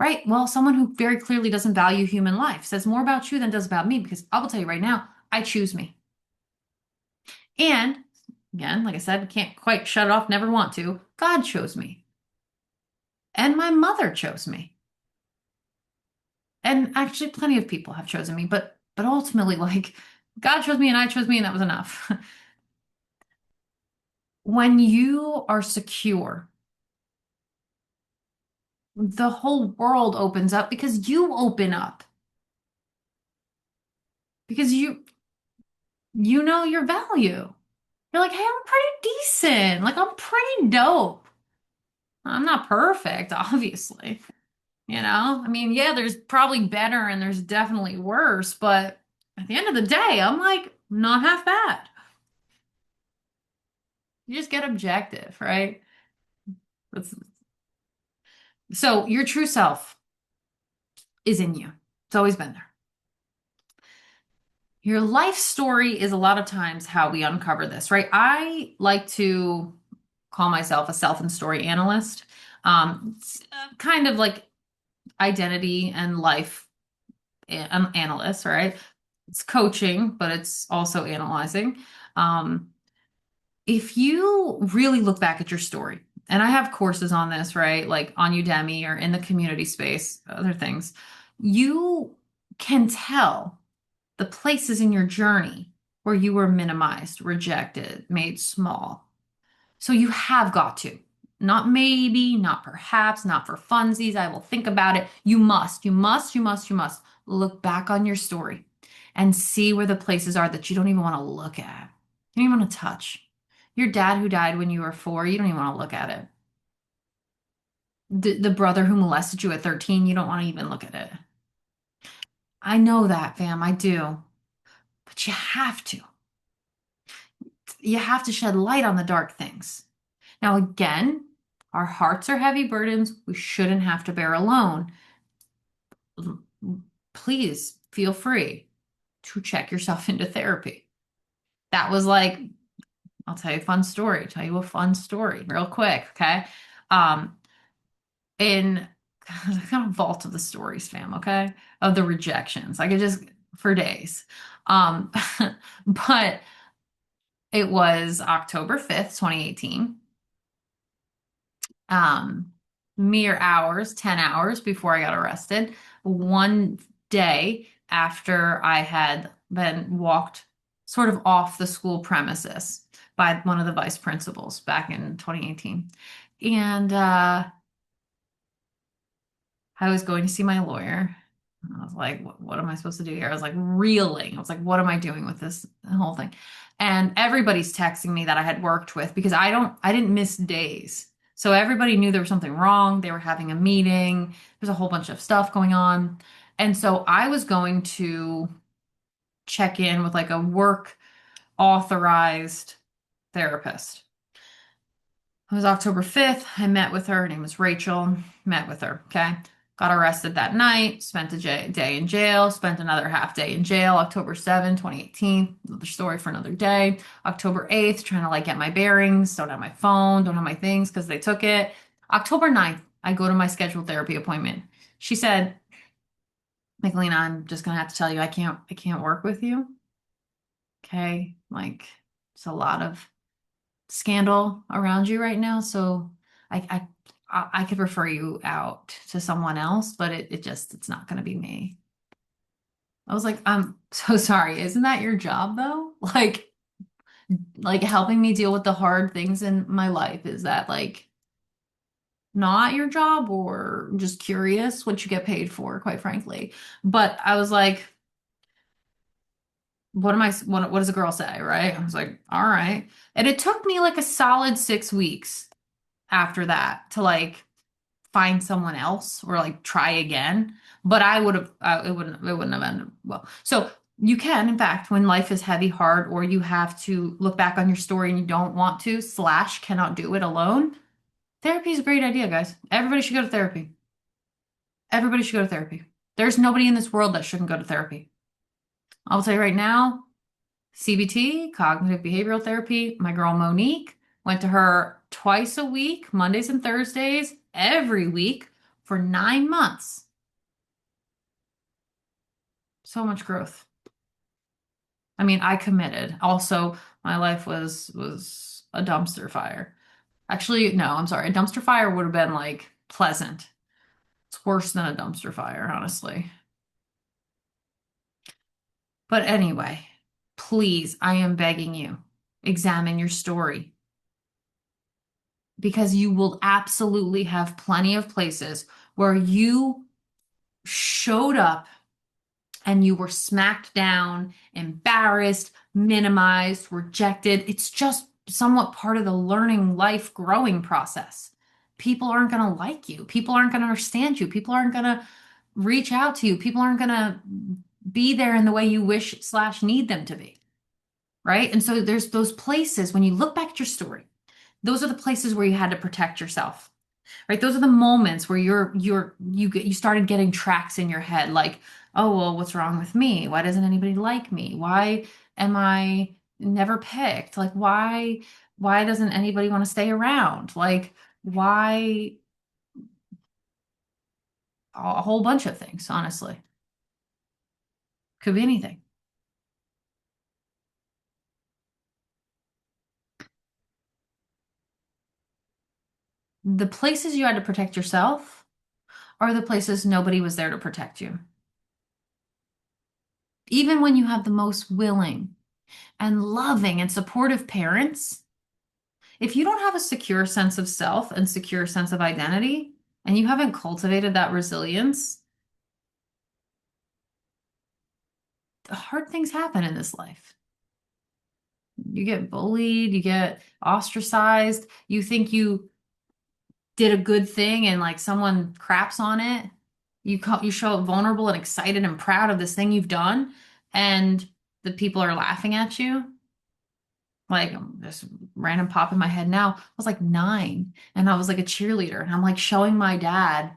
Right? Well, someone who very clearly doesn't value human life says more about you than does about me because I will tell you right now, I choose me. And again, like I said, can't quite shut it off, never want to. God chose me. And my mother chose me. And actually plenty of people have chosen me, but ultimately like God chose me and I chose me and that was enough. When you are secure, the whole world opens up because you open up. Because you know your value. You're like, hey, I'm pretty decent. Like I'm pretty dope. I'm not perfect, obviously. I mean, yeah, there's probably better and there's definitely worse, but at the end of the day, I'm like not half bad. You just get objective, right? That's, so your true self is in you. It's always been there. Your life story is a lot of times how we uncover this, right? I like to call myself a self and story analyst. It's kind of like identity and life analyst, right? It's coaching, but it's also analyzing. Um, if you really look back at your story, and I have courses on this, right? Like on Udemy or in the community space, other things, you can tell the places in your journey where you were minimized, rejected, made small. So you have got to. Not maybe, not perhaps, not for funsies. I will think about it. You must look back on your story and see where the places are that you don't even want to look at. You don't even want to touch. Your dad who died when you were 4, you don't even want to look at it. The brother who molested you at 13, you don't want to even look at it. I know that, fam. I do. But you have to. You have to shed light on the dark things. Now, again, our hearts are heavy burdens we shouldn't have to bear alone. Please feel free to check yourself into therapy. That was like, I'll tell you a fun story. Tell you a fun story real quick, okay? In I got a vault of the stories, fam, okay? Of the rejections. I could just for days. Um, but it was October 5th, 2018. um, Mere hours, 10 hours before I got arrested, one day after I had been walked sort of off the school premises. by one of the vice principals back in 2018. And I was going to see my lawyer. I was like, what am I supposed to do here? I was like reeling. I was like, what am I doing with this whole thing? And everybody's texting me that I had worked with because I didn't miss days. So everybody knew there was something wrong. They were having a meeting. There's a whole bunch of stuff going on. And so I was going to check in with like a work authorized therapist. It was October 5th. I met with her. Her name was Rachel. Met with her. Okay. Got arrested that night. Spent a day in jail. Spent another half day in jail. October 7th, 2018. Another story for another day. October 8th, trying to like get my bearings. Don't have my phone. Don't have my things because they took it. October 9th, I go to my scheduled therapy appointment. She said, Magdalena, I'm just gonna have to tell you, I can't work with you. Okay. Like, it's a lot of scandal around you right now, so I could refer you out to someone else, but it's not going to be me. I was like, I'm so sorry. Isn't that your job though? Like helping me deal with the hard things in my life, is that like not your job, or just curious what you get paid for, quite frankly. But I was like, what does a girl say, right? I was like, all right. And it took me like a solid 6 weeks after that to like find someone else or like try again. But I would have, it wouldn't have ended well. So you can, in fact, when life is heavy, hard, or you have to look back on your story and you don't want to, slash, cannot do it alone. Therapy is a great idea, guys. Everybody should go to therapy. Everybody should go to therapy. There's nobody in this world that shouldn't go to therapy. I'll tell you right now, CBT, cognitive behavioral therapy. My girl Monique went to her twice a week, Mondays and Thursdays, every week for 9 months. So much growth. I mean, I committed. Also, my life was a dumpster fire. Actually, no, I'm sorry. A dumpster fire would have been like pleasant. It's worse than a dumpster fire, honestly. But anyway, please, I am begging you, examine your story, because you will absolutely have plenty of places where you showed up and you were smacked down, embarrassed, minimized, rejected. It's just somewhat part of the learning, life, growing process. People aren't going to like you. People aren't going to understand you. People aren't going to reach out to you. People aren't going to be there in the way you wish slash need them to be. Right. And so there's those places when you look back at your story, those are the places where you had to protect yourself. Right? Those are the moments where you started getting tracks in your head like, oh, well, what's wrong with me? Why doesn't anybody like me? Why am I never picked? Like, why doesn't anybody want to stay around? Like, why a whole bunch of things, honestly. Could be anything. The places you had to protect yourself are the places nobody was there to protect you. Even when you have the most willing and loving and supportive parents, if you don't have a secure sense of self and secure sense of identity, and you haven't cultivated that resilience, hard things happen in this life. You get bullied, you get ostracized, you think you did a good thing and like someone craps on it. You show up vulnerable and excited and proud of this thing you've done, and the people are laughing at you. Like this random pop in my head now. I was like 9 and I was like a cheerleader, and I'm like showing my dad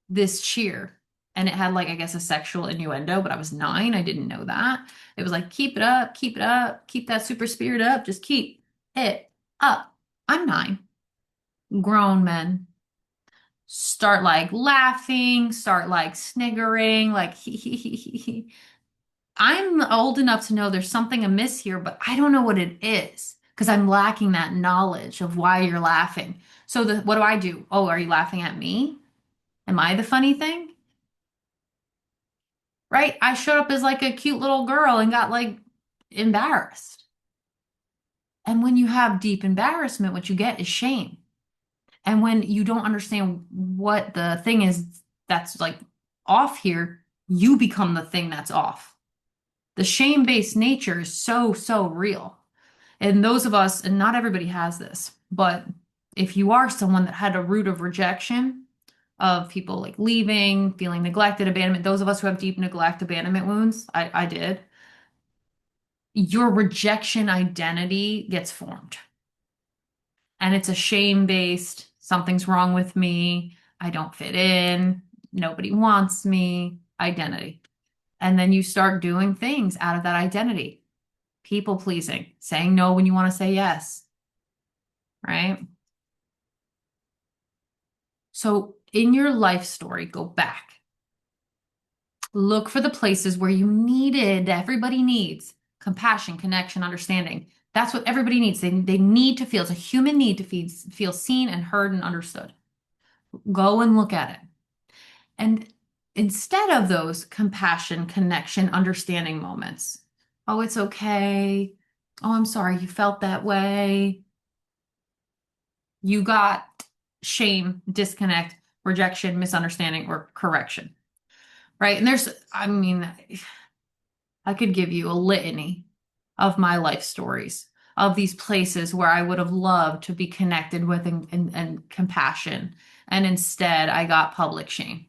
this cheer, and it had like I guess a sexual innuendo, but I was 9. I didn't know that. It was like keep it up, keep it up, keep that super spirit up, just keep it up. I'm 9. Grown men start like laughing, start like sniggering, like he. I'm old enough to know there's something amiss here, but I don't know what it is because I'm lacking that knowledge of why you're laughing. So what do I do? Oh, are you laughing at me? Am I the funny thing? Right? I showed up as like a cute little girl and got like embarrassed. And when you have deep embarrassment, what you get is shame. And when you don't understand what the thing is that's like off here, you become the thing that's off. The shame-based nature is so, so real. And those of us, and not everybody has this, but if you are someone that had a root of rejection, of people like leaving, feeling neglected, abandonment, those of us who have deep neglect, abandonment wounds, I did, your rejection identity gets formed. And it's a shame-based, something's wrong with me, I don't fit in, nobody wants me identity. And then you start doing things out of that identity. People pleasing, saying no when you want to say yes, right? So in your life story, go back. Look for the places where you needed, everybody needs compassion, connection, understanding. That's what everybody needs. They need to feel, it's a human need to feel seen and heard and understood. Go and look at it. And instead of those compassion, connection, understanding moments, oh, it's okay. Oh, I'm sorry you felt that way. You got shame, disconnect, rejection, misunderstanding, or correction, right? And I mean, I could give you a litany of my life stories of these places where I would have loved to be connected with and compassion. And instead, I got public shame.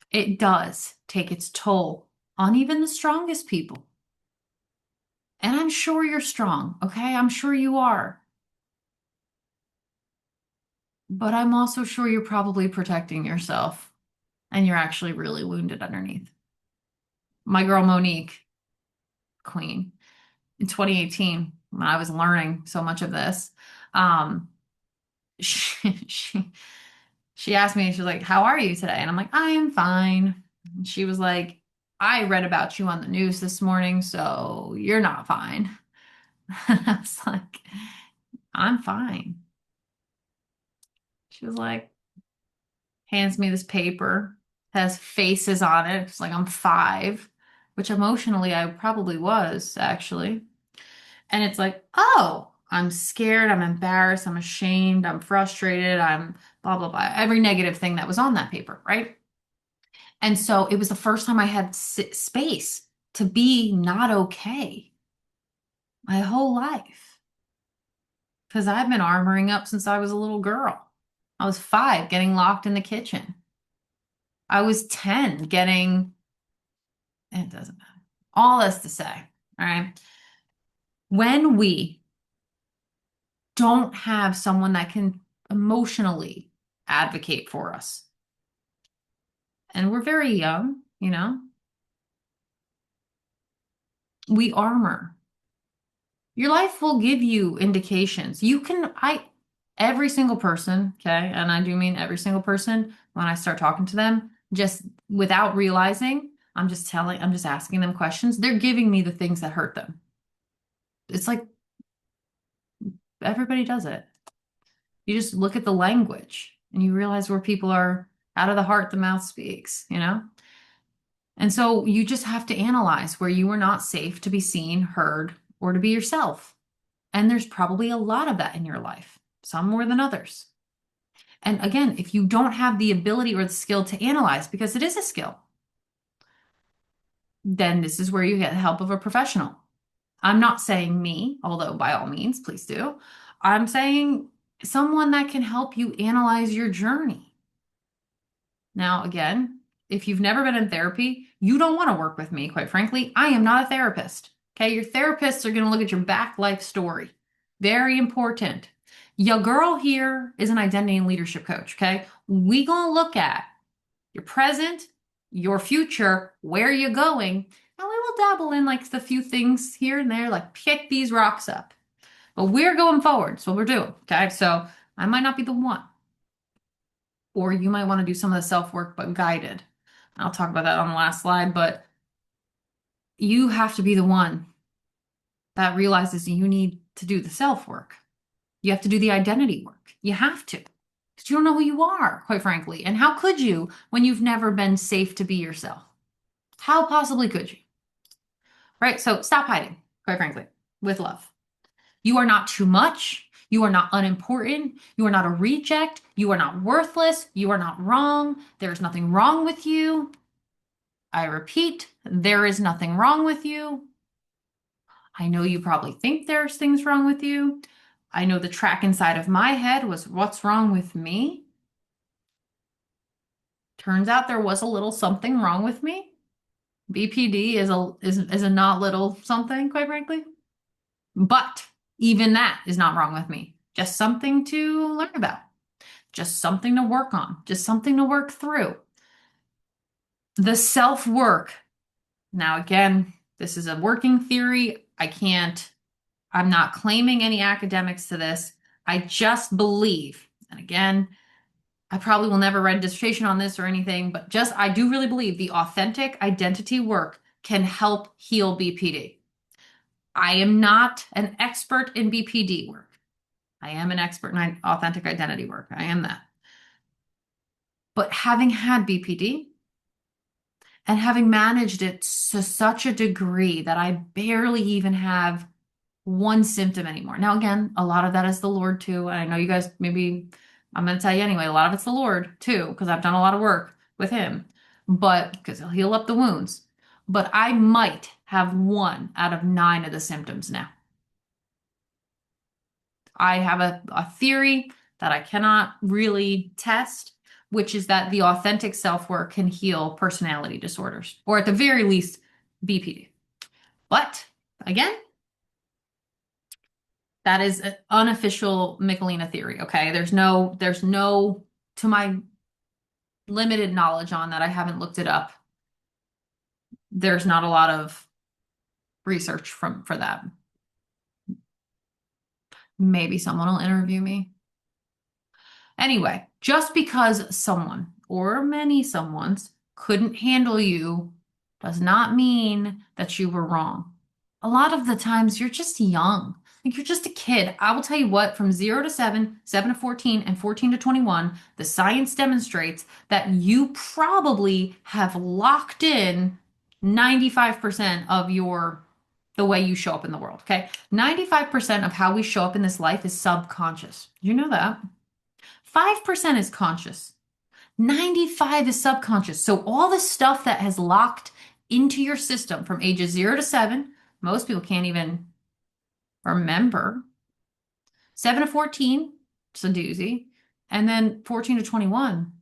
It does take its toll on even the strongest people. And I'm sure you're strong, okay? I'm sure you are. But I'm also sure you're probably protecting yourself and you're actually really wounded underneath. My girl Monique, queen, in 2018, when I was learning so much of this, um, she, she, she asked me, she's like, "How are you today?" And I'm like, "I am fine." And she was like, "I read about you on the news this morning, so you're not fine." I was like, "I'm fine." She was like, hands me this paper, has faces on it. It's like I'm 5, which emotionally I probably was actually. And it's like, oh, I'm scared, I'm embarrassed, I'm ashamed, I'm frustrated, I'm blah, blah, blah. Every negative thing that was on that paper, right? And so it was the first time I had space to be not okay my whole life. Because I've been armoring up since I was a little girl. I was 5 getting locked in the kitchen. I was 10 getting, it doesn't matter. All this to say, all right? When we don't have someone that can emotionally advocate for us, and we're very young, we armor. Your life will give you indications. Every single person, okay, and I do mean every single person, when I start talking to them, just without realizing, I'm just asking them questions. They're giving me the things that hurt them. It's like everybody does it. You just look at the language and you realize where people are out of the heart, the mouth speaks. And so you just have to analyze where you were not safe to be seen, heard, or to be yourself. And there's probably a lot of that in your life, some more than others. And again, if you don't have the ability or the skill to analyze, because it is a skill, then this is where you get the help of a professional. I'm not saying me, although by all means, please do. I'm saying someone that can help you analyze your journey. Now, again, if you've never been in therapy, you don't want to work with me, quite frankly. I am not a therapist. Okay, your therapists are going to look at your back life story. Very important. Your girl here is an identity and leadership coach. Okay, we going to look at your present, your future, where you're going, and we will dabble in like the few things here and there, like pick these rocks up. But we're going forward. That's what we're doing. Okay, so I might not be the one. Or you might want to do some of the self-work, but guided. I'll talk about that on the last slide, but you have to be the one that realizes you need to do the self-work. You have to do the identity work. You have to, because you don't know who you are, quite frankly. And how could you when you've never been safe to be yourself? How possibly could you? right? So stop hiding, quite frankly, with love. You are not too much. You are not unimportant. You are not a reject. You are not worthless. You are not wrong. There is nothing wrong with you. I repeat, there is nothing wrong with you. I know you probably think there's things wrong with you. I know the track inside of my head was what's wrong with me? Turns out there was a little something wrong with me. BPD is a not little something, quite frankly. But even that is not wrong with me. Just something to learn about. Just something to work on. Just something to work through. The self-work. Now again, this is a working theory. I'm not claiming any academics to this. I just believe, and again, I probably will never write a dissertation on this or anything, but just I do really believe the authentic identity work can help heal BPD. I am not an expert in BPD work. I am an expert in authentic identity work. I am that. But having had BPD and having managed it to such a degree that I barely even have one symptom anymore. Now, again, a lot of that is the Lord too. And I know you guys maybe, I'm going to tell you anyway, a lot of it's the Lord too, because I've done a lot of work with him, but because he'll heal up the wounds. But I might have 1 out of 9 of the symptoms now. I have a theory that I cannot really test, which is that the authentic self-work can heal personality disorders, or at the very least, BPD. But again, that is an unofficial Michelina theory, okay? There's no, to my limited knowledge on that, I haven't looked it up. There's not a lot of research for that. Maybe someone will interview me. Anyway, just because someone or many someones couldn't handle you does not mean that you were wrong. A lot of the times you're just young. Like you're just a kid. I will tell you what, from 0 to 7, 7 to 14, and 14 to 21, the science demonstrates that you probably have locked in 95% of the way you show up in the world, okay? 95% of how we show up in this life is subconscious. You know that? 5% is conscious. 95 is subconscious. So all the stuff that has locked into your system from ages 0 to 7, most people can't even remember. 7 to 14, it's a doozy. And then 14 to 21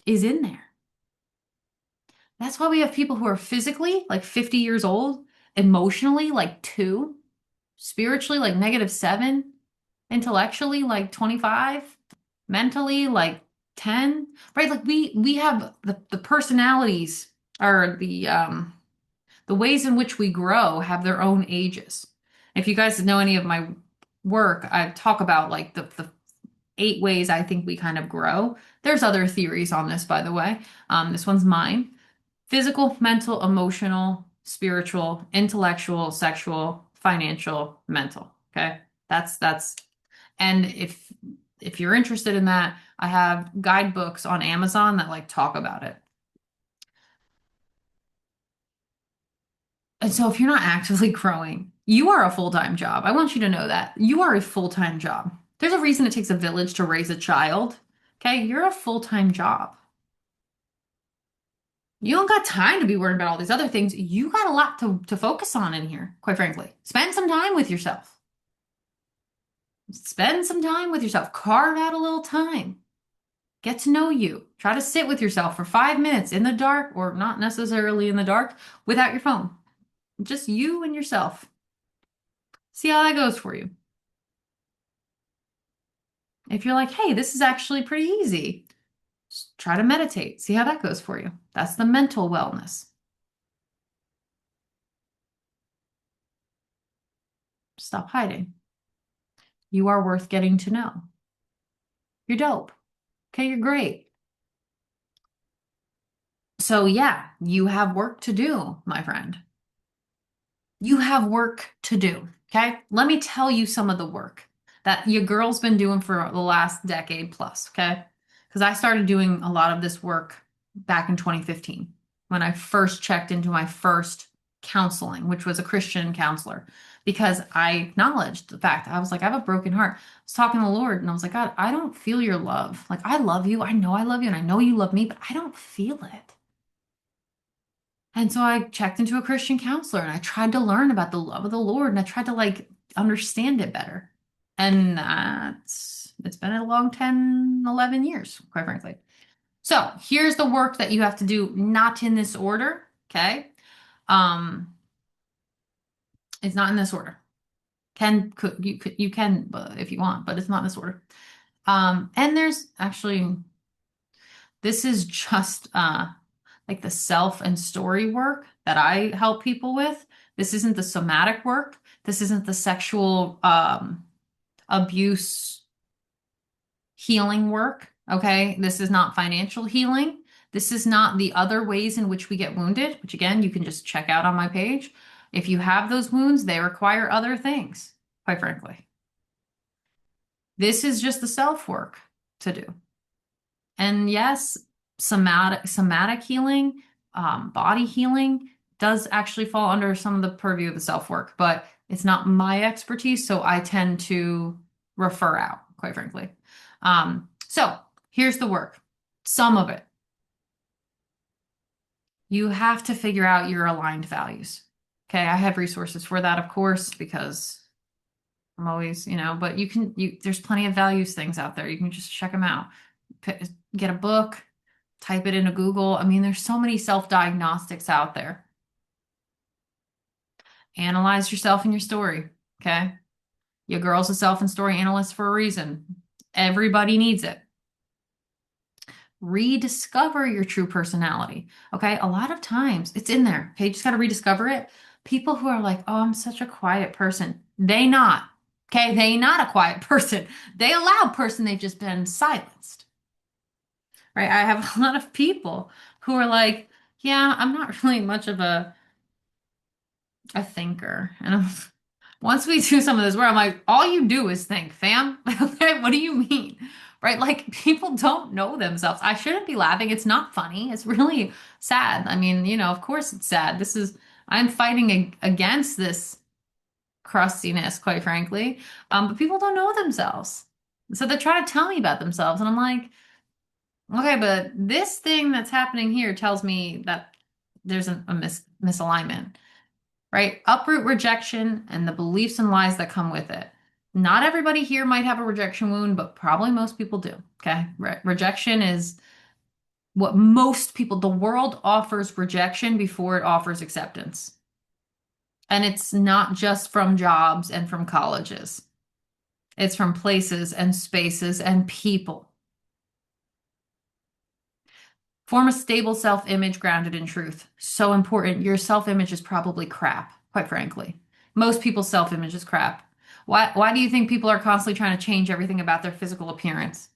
is in there. That's why we have people who are physically like 50 years old, emotionally like 2, spiritually like -7, intellectually like 25, mentally like 10, right? Like we have the personalities or the ways in which we grow have their own ages. If you guys know any of my work, I talk about like the 8 ways I think we kind of grow. There's other theories on this, by the way. This one's mine. Physical, mental, emotional, spiritual, intellectual, sexual, financial, mental. Okay. That's and if you're interested in that, I have guidebooks on Amazon that like talk about it. And so if you're not actively growing, you are a full-time job. I want you to know that. You are a full-time job. There's a reason it takes a village to raise a child. Okay, you're a full-time job. You don't got time to be worried about all these other things. You got a lot to focus on in here, quite frankly. Spend some time with yourself. Spend some time with yourself. Carve out a little time. Get to know you. Try to sit with yourself for 5 minutes in the dark, or not necessarily in the dark, without your phone. Just you and yourself. See how that goes for you. If you're like, hey, this is actually pretty easy, just try to meditate. See how that goes for you. That's the mental wellness. Stop hiding. You are worth getting to know. You're dope. Okay, you're great. So, yeah, you have work to do, my friend. You have work to do. Okay, let me tell you some of the work that your girl's been doing for the last decade plus. Okay, because I started doing a lot of this work back in 2015 when I first checked into my first counseling, which was a Christian counselor, because I acknowledged the fact. I was like, I have a broken heart. I was talking to the Lord and I was like, God, I don't feel your love. Like, I love you. I love you and I know you love me, but I don't feel it. And so I checked into a Christian counselor and I tried to learn about the love of the Lord and I tried to like understand it better. And it's been a long 10, 11 years, quite frankly. So here's the work that you have to do, not in this order. Okay. Um, it's not in this order. You can if you want, but it's not in this order. And there's actually this is just like the self and story work that I help people with. This isn't the somatic work. This isn't the sexual abuse healing work. Okay. This is not financial healing. This is not the other ways in which we get wounded, which again, you can just check out on my page. If you have those wounds, they require other things, quite frankly. This is just the self work to do. And yes, somatic healing, body healing does actually fall under some of the purview of the self work, but it's not my expertise, so I tend to refer out, quite frankly. So here's the work. Some of it. You have to figure out your aligned values. Okay, I have resources for that, of course, because I'm always, but there's plenty of values things out there. You can just check them out. Get a book, type it into Google. I mean, there's so many self-diagnostics out there. Analyze yourself and your story. Okay. Your girl's a self and story analyst for a reason. Everybody needs it. Rediscover your true personality. Okay. A lot of times it's in there. Okay. You just got to rediscover it. People who are like, oh, I'm such a quiet person. They not. Okay. They not a quiet person. They a loud person. They've just been silenced. Right. I have a lot of people who are like, yeah, I'm not really much of a thinker. And once we do some of this work, I'm like, all you do is think, fam. Okay, what do you mean? Right? Like people don't know themselves. I shouldn't be laughing. It's not funny. It's really sad. I mean, of course it's sad. I'm fighting against this crustiness, quite frankly. But people don't know themselves. So they try to tell me about themselves. And I'm like, okay, but this thing that's happening here tells me that there's a misalignment, right? Uproot rejection and the beliefs and lies that come with it. Not everybody here might have a rejection wound, but probably most people do. Okay. Rejection is what most people, the world offers rejection before it offers acceptance. And it's not just from jobs and from colleges, it's from places and spaces and people. Form a stable self-image grounded in truth. So important. Your self-image is probably crap, quite frankly. Most people's self-image is crap. Why do you think people are constantly trying to change everything about their physical appearance?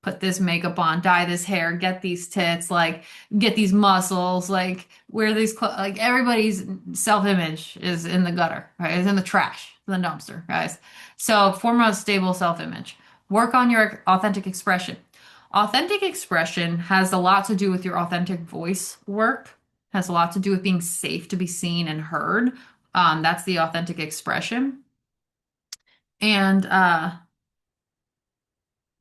Put this makeup on, dye this hair, get these tits, like get these muscles, like wear these clothes. Like everybody's self-image is in the gutter, right? It's in the trash, in the dumpster, guys. So form a stable self-image. Work on your authentic expression. Authentic expression has a lot to do with your authentic voice work, has a lot to do with being safe to be seen and heard. That's the authentic expression. And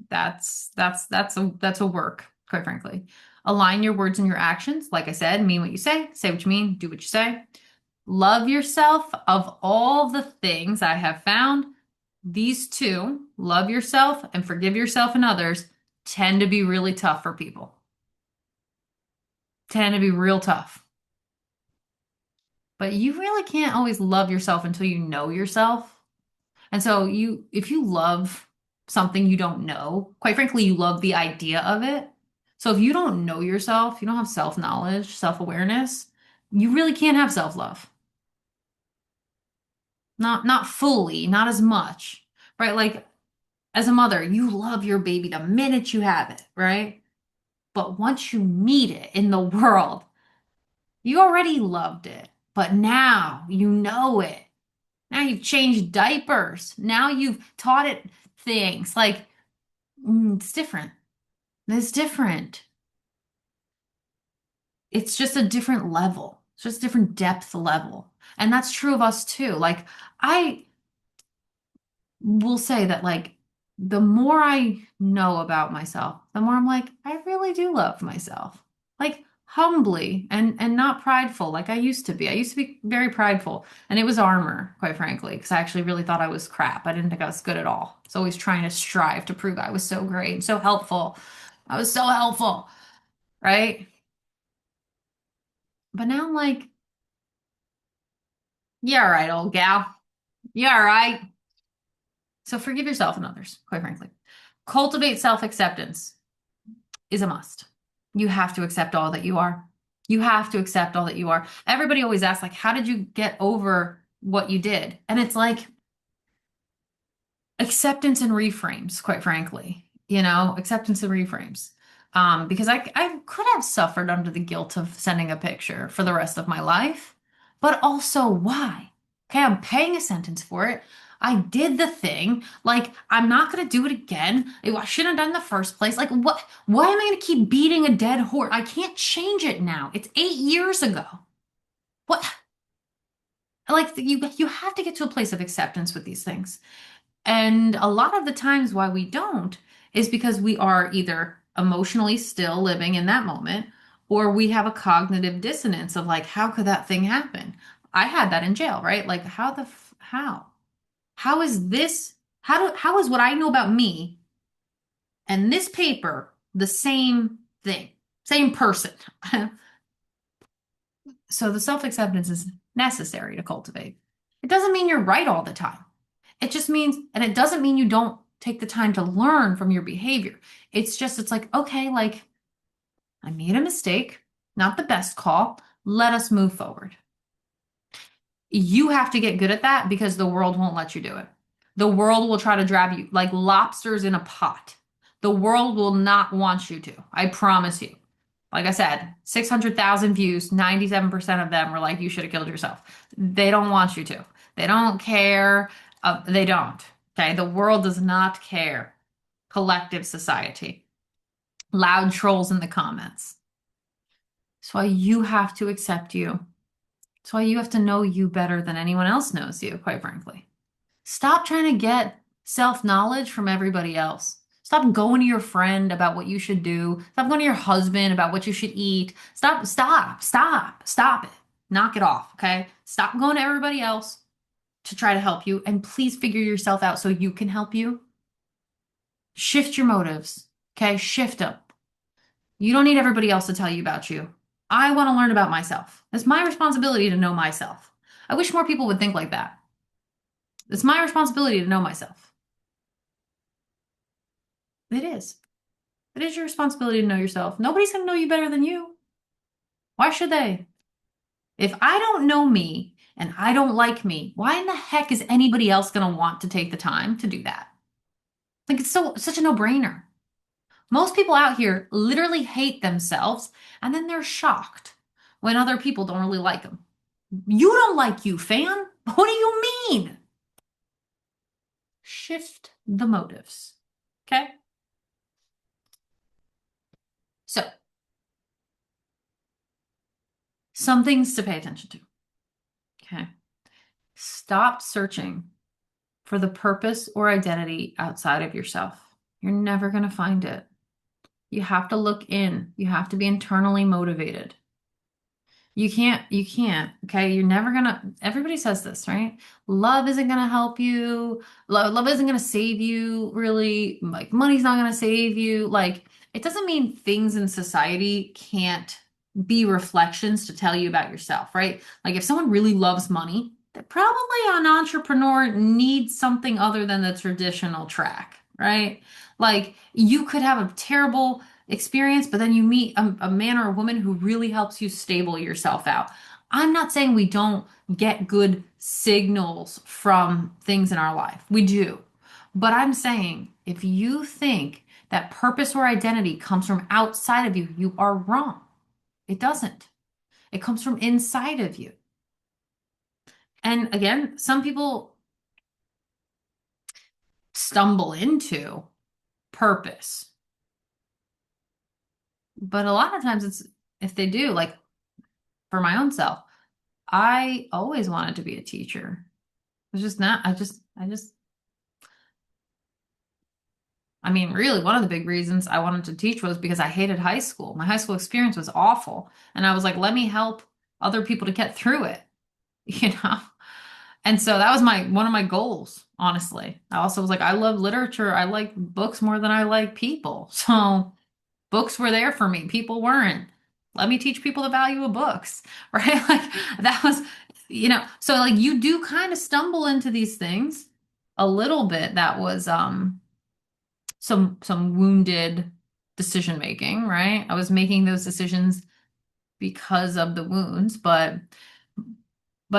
that's a work, quite frankly. Align your words and your actions. Like I said, mean what you say what you mean, do what you say. Love yourself. Of all the things I have found, these two, love yourself and forgive yourself and others, tend to be really tough for people. Tend to be real tough. But you really can't always love yourself until you know yourself. And so if you love something you don't know, quite frankly, you love the idea of it. So if you don't know yourself, you don't have self-knowledge, self-awareness, you really can't have self-love. Not fully, not as much, right? Like as a mother, you love your baby the minute you have it, right? But once you meet it in the world, you already loved it, but now you know it. Now you've changed diapers. Now you've taught it things. Like, it's different. It's different. It's just a different level. It's just different depth level. And that's true of us too. Like, I will say that, like, the more I know about myself, the more I'm like, I really do love myself. Like, humbly and not prideful like I used to be. I used to be very prideful, and it was armor, quite frankly, because I actually really thought I was crap. I didn't think I was good at all. I was always trying to strive to prove I was so great and so helpful. I was so helpful, right? But now I'm like, yeah, all right, old gal. Yeah, all right. So forgive yourself and others, quite frankly. Cultivate self-acceptance is a must. You have to accept all that you are. You have to accept all that you are. Everybody always asks, like, how did you get over what you did? And it's like acceptance and reframes, quite frankly. Acceptance and reframes. Because I could have suffered under the guilt of sending a picture for the rest of my life, but also why? Okay, I'm paying a sentence for it. I did the thing. Like, I'm not gonna do it again. I shouldn't have done in the first place. Like, what? Why am I gonna keep beating a dead horse? I can't change it now. It's 8 years ago. What? Like, you have to get to a place of acceptance with these things. And a lot of the times why we don't is because we are either emotionally still living in that moment, or we have a cognitive dissonance of like, how could that thing happen? I had that in jail, right? Like, how? How is this? How is what I know about me and this paper the same thing? Same person. So the self-acceptance is necessary to cultivate. It doesn't mean you're right all the time. It just means, and it doesn't mean you don't take the time to learn from your behavior. It's like, okay, like I made a mistake, not the best call. Let us move forward. You have to get good at that because the world won't let you do it. The world will try to drag you like lobsters in a pot. The world will not want you to. I promise you. Like I said, 600,000 views, 97% of them were like, you should have killed yourself. They don't want you to. They don't care. They don't. Okay. The world does not care. Collective society. Loud trolls in the comments. That's why you have to accept you. That's why you have to know you better than anyone else knows you, quite frankly. Stop trying to get self-knowledge from everybody else. Stop going to your friend about what you should do. Stop going to your husband about what you should eat. Stop it. Knock it off, okay? Stop going to everybody else to try to help you, and please figure yourself out so you can help you. Shift your motives, okay? Shift them. You don't need everybody else to tell you about you. I want to learn about myself. It's my responsibility to know myself. I wish more people would think like that. It's my responsibility to know myself. It is. It is your responsibility to know yourself. Nobody's going to know you better than you. Why should they? If I don't know me and I don't like me, why in the heck is anybody else going to want to take the time to do that? Like, such a no-brainer. Most people out here literally hate themselves, and then they're shocked when other people don't really like them. You don't like you, fam. What do you mean? Shift the motives. Okay? So, some things to pay attention to. Okay? Stop searching for the purpose or identity outside of yourself. You're never going to find it. You have to look in. You have to be internally motivated. You can't, okay? You're never gonna, everybody says this, right? Love isn't gonna help you. Love isn't gonna save you, really. Like, money's not gonna save you. Like, it doesn't mean things in society can't be reflections to tell you about yourself, right? Like, if someone really loves money, they're probably an entrepreneur needs something other than the traditional track, right? Like, you could have a terrible experience, but then you meet a man or a woman who really helps you stable yourself out. I'm not saying we don't get good signals from things in our life. We do. But I'm saying if you think that purpose or identity comes from outside of you, you are wrong. It doesn't. It comes from inside of you. And again, some people stumble into purpose, but a lot of times it's if they do, like for my own self. I always wanted to be a teacher. It's just not, I mean, really, one of the big reasons I wanted to teach was because I hated high school. My high school experience was awful. And I was like, let me help other people to get through it, you know? And so that was one of my goals, honestly. I also was like, I love literature. I like books more than I like people. So books were there for me. People weren't. Let me teach people the value of books, right? Like that was, so like you do kind of stumble into these things a little bit. That was some wounded decision making, right? I was making those decisions because of the wounds, but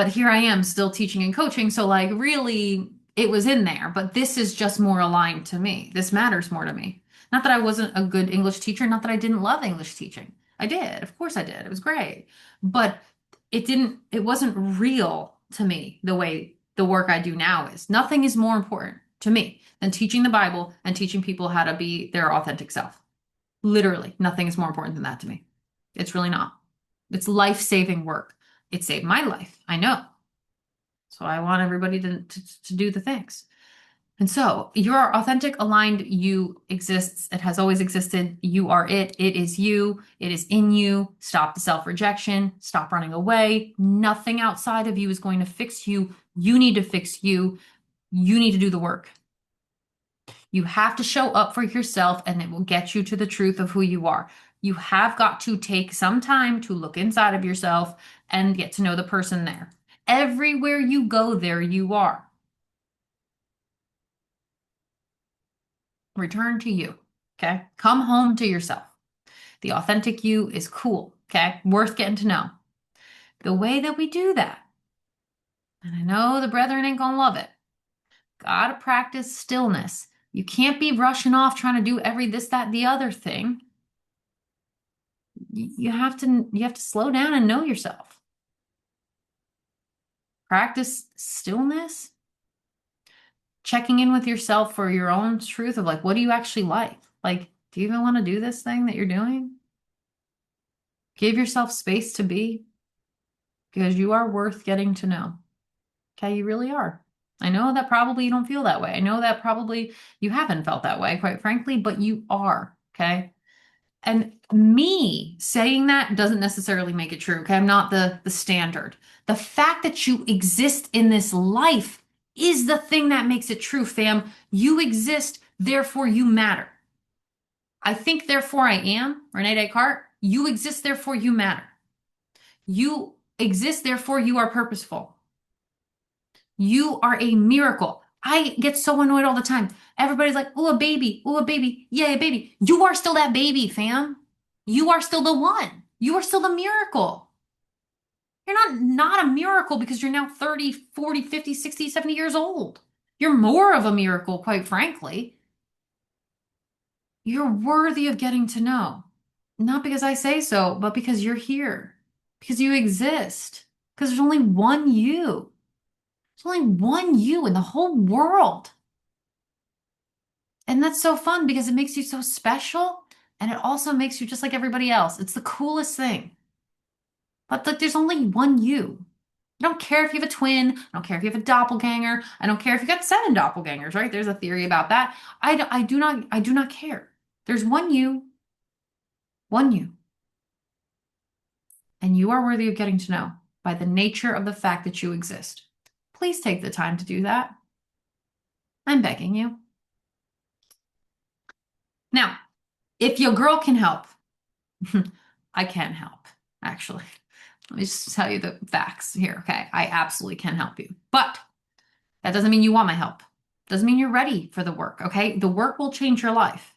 here I am still teaching and coaching. So like really it was in there, but this is just more aligned to me. This matters more to me. Not that I wasn't a good English teacher, not that I didn't love English teaching. I did. Of course I did. It was great. But it wasn't real to me the way the work I do now is. Nothing is more important to me than teaching the Bible and teaching people how to be their authentic self. Literally, nothing is more important than that to me. It's really not. It's life-saving work. It saved my life. I know. So I want everybody to do the things. And so your authentic, aligned you exists. It has always existed. You are it. It is you. It is in you. Stop the self-rejection. Stop running away. Nothing outside of you is going to fix you. You need to fix you. You need to do the work. You have to show up for yourself, and it will get you to the truth of who you are. You have got to take some time to look inside of yourself and get to know the person there. Everywhere you go, there you are. Return to you. Okay. Come home to yourself. The authentic you is cool. Okay. Worth getting to know. The way that we do that, and I know the brethren ain't gonna love it, gotta practice stillness. You can't be rushing off trying to do every this, that, the other thing. You have to slow down and know yourself. Practice stillness, checking in with yourself for your own truth of like, what do you actually like? Like, do you even want to do this thing that you're doing? Give yourself space to be, because you are worth getting to know. Okay, you really are. I know that probably you don't feel that way. I know that probably you haven't felt that way, quite frankly, but you are. Okay. And me saying that doesn't necessarily make it true. Okay. I'm not the standard. The fact that you exist in this life is the thing that makes it true, fam. You exist, therefore you matter. I think, therefore I am, Rene Descartes. You exist, therefore you matter. You exist, therefore you are purposeful. You are a miracle. I get so annoyed all the time. Everybody's like, oh, a baby. Oh, a baby. Yeah, a baby. You are still that baby, fam. You are still the one. You are still the miracle. You're not a miracle because you're now 30, 40, 50, 60, 70 years old. You're more of a miracle, quite frankly. You're worthy of getting to know. Not because I say so, but because you're here. Because you exist. Because there's only one you. There's only one you in the whole world. And that's so fun because it makes you so special. And it also makes you just like everybody else. It's the coolest thing. But like, there's only one you. I don't care if you have a twin. I don't care if you have a doppelganger. I don't care if you got 7 doppelgangers, right? There's a theory about that. I do not care. There's one you, one you. And you are worthy of getting to know by the nature of the fact that you exist. Please take the time to do that. I'm begging you. Now, if your girl can help, I can help, actually. Let me just tell you the facts here, okay? I absolutely can help you. But that doesn't mean you want my help. Doesn't mean you're ready for the work, okay? The work will change your life.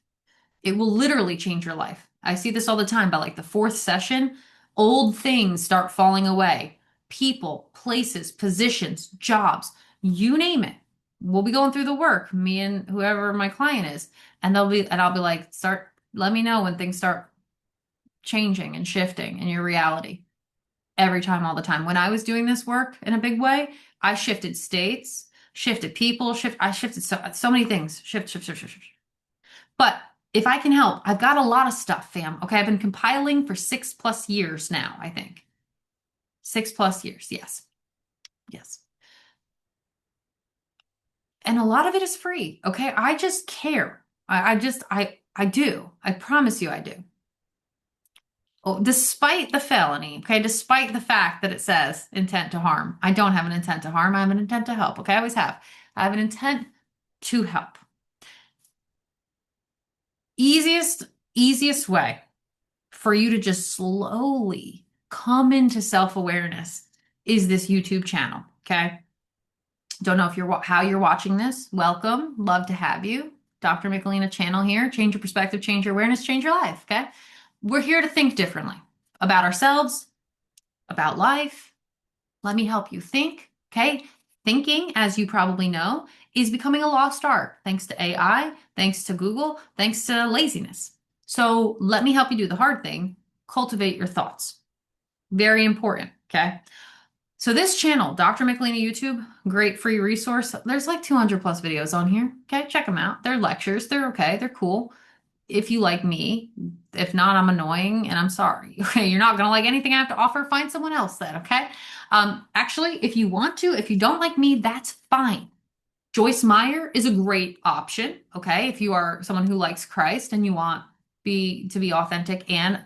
It will literally change your life. I see this all the time. By like the 4th session, old things start falling away. People, places, positions, jobs, you name it. We'll be going through the work, me and whoever my client is, and I'll be like, let me know when things start changing and shifting in your reality. Every time, all the time. When I was doing this work in a big way, I shifted states, shifted people, I shifted so many things. Shift, shift, shift, shift, shift. But if I can help, I've got a lot of stuff, fam. Okay, I've been compiling for 6+ years now, I think. 6+ years. Yes. Yes. And a lot of it is free. Okay. I just care. I do. I promise you I do. Oh, despite the felony, okay, despite the fact that it says intent to harm, I don't have an intent to harm. I have an intent to help. Okay. I always have. I have an intent to help. Easiest, easiest way for you to just slowly come into self-awareness is this YouTube channel. Okay. Don't know if how you're watching this. Welcome. Love to have you. Dr. Michelina channel here. Change your perspective, change your awareness, change your life. Okay. We're here to think differently about ourselves, about life. Let me help you think. Okay. Thinking, as you probably know, is becoming a lost art thanks to AI, thanks to Google, thanks to laziness. So let me help you do the hard thing. Cultivate your thoughts. Very important. Okay. So this channel, Dr. Michelina YouTube, great free resource. There's like 200 plus videos on here. Okay, check them out. They're lectures. They're okay. They're cool. If you like me, if not, I'm annoying and I'm sorry. Okay, you're not gonna like anything I have to offer. Find someone else then. Okay. Actually, if you want to, if you don't like me, that's fine. Joyce Meyer is a great option. Okay, if you are someone who likes Christ and you want to be authentic and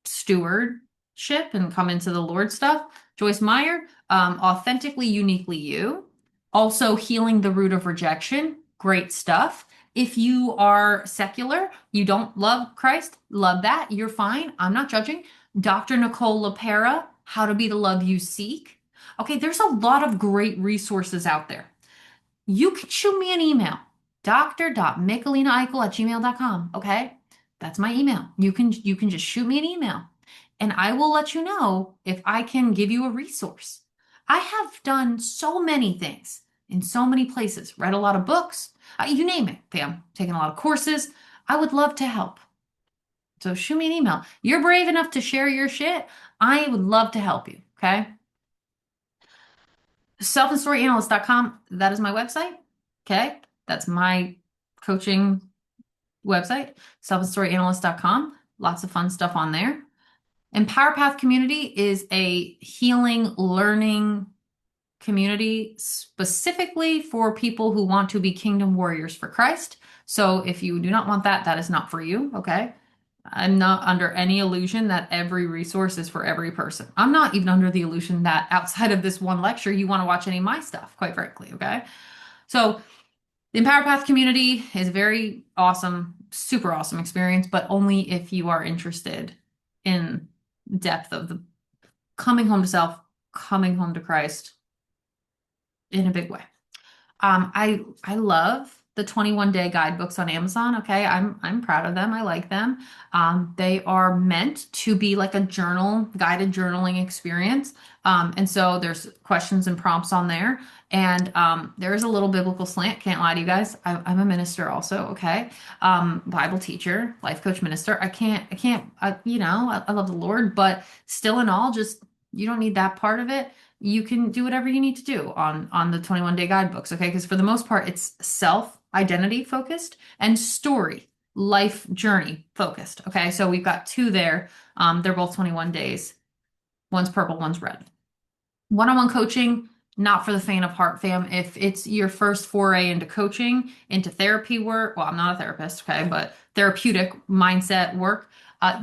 stewardship and come into the Lord stuff. Joyce Meyer, authentically, uniquely you. Also, healing the root of rejection. Great stuff. If you are secular, you don't love Christ, love that. You're fine. I'm not judging. Dr. Nicole LaPera, How to Be the Love You Seek. Okay, there's a lot of great resources out there. You can shoot me an email, dr.michelinaichel@gmail.com. Okay, that's my email. You can just shoot me an email and I will let you know if I can give you a resource. I have done so many things in so many places, read a lot of books, you name it, fam, taken a lot of courses. I would love to help. So shoot me an email. You're brave enough to share your shit. I would love to help you. Okay. Selfandstoryanalyst.com. That is my website. Okay. That's my coaching website, selfandstoryanalyst.com. Lots of fun stuff on there. Empower Path Community is a healing, learning community specifically for people who want to be kingdom warriors for Christ. So if you do not want that, that is not for you. Okay. I'm not under any illusion that every resource is for every person. I'm not even under the illusion that outside of this one lecture, you want to watch any of my stuff, quite frankly. Okay. So the Empower Path community is very awesome, super awesome experience, but only if you are interested in depth of the coming home to self, coming home to Christ in a big way. I love the 21-day guidebooks on Amazon. Okay, I'm proud of them. I like them. They are meant to be like a guided journaling experience. And so there's questions and prompts on there. And there is a little biblical slant. Can't lie to you guys. I'm a minister also. Okay, Bible teacher, life coach, minister. I love the Lord, but still in all, just you don't need that part of it. You can do whatever you need to do on the 21-day guidebooks, okay? Because for the most part, it's self-identity focused and story, life journey focused, okay? So we've got two there. They're both 21 days. One's purple, one's red. One-on-one coaching, not for the faint of heart, fam. If it's your first foray into coaching, into therapy work, well, I'm not a therapist, okay, but therapeutic mindset work,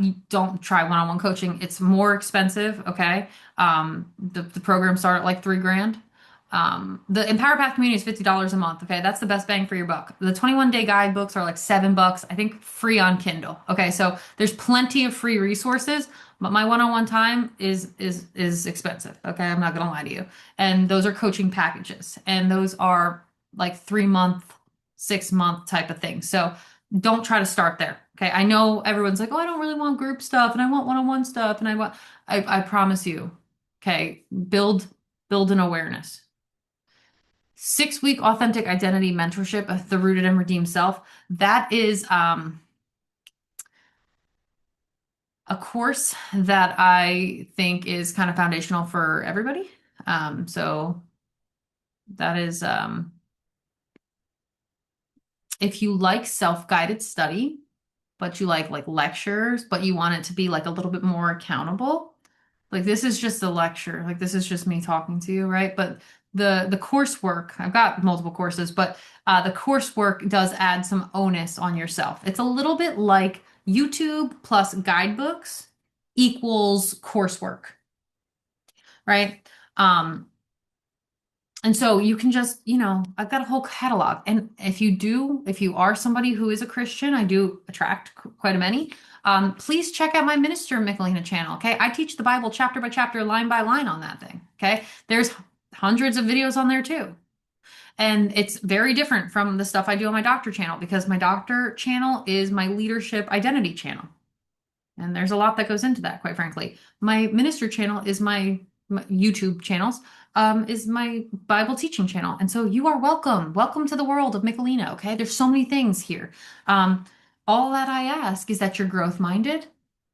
you don't try one-on-one coaching. It's more expensive, okay? The programs start at like $3,000. The Empower Path community is $50 a month, okay? That's the best bang for your buck. The 21-day guidebooks are like $7, I think free on Kindle. Okay, so there's plenty of free resources, but my one-on-one time is expensive, okay? I'm not gonna lie to you. And those are coaching packages, and those are like 3-month, 6-month type of things. So don't try to start there. Okay. I know everyone's like, oh, I don't really want group stuff and I want one-on-one stuff. And I promise you, okay, build an awareness. 6-week authentic identity mentorship, the rooted and redeemed self. That is a course that I think is kind of foundational for everybody. So that is, if you like self-guided study, but you like lectures, but you want it to be like a little bit more accountable, Like this is just a lecture. Like this is just me talking to you, right? But the coursework, I've got multiple courses, but the coursework does add some onus on yourself. It's a little bit like YouTube plus guidebooks equals coursework, right? Um, and so you can just, I've got a whole catalog. And if you are somebody who is a Christian, I do attract quite a many. Please check out my Minister Michelina channel. Okay. I teach the Bible chapter by chapter, line by line on that thing. Okay. There's hundreds of videos on there too. And it's very different from the stuff I do on my doctor channel because my doctor channel is my leadership identity channel. And there's a lot that goes into that, quite frankly. My minister channel is my YouTube channels, is my Bible teaching channel. And so you are welcome. Welcome to the world of Michelina, okay? There's so many things here. All that I ask is that you're growth minded,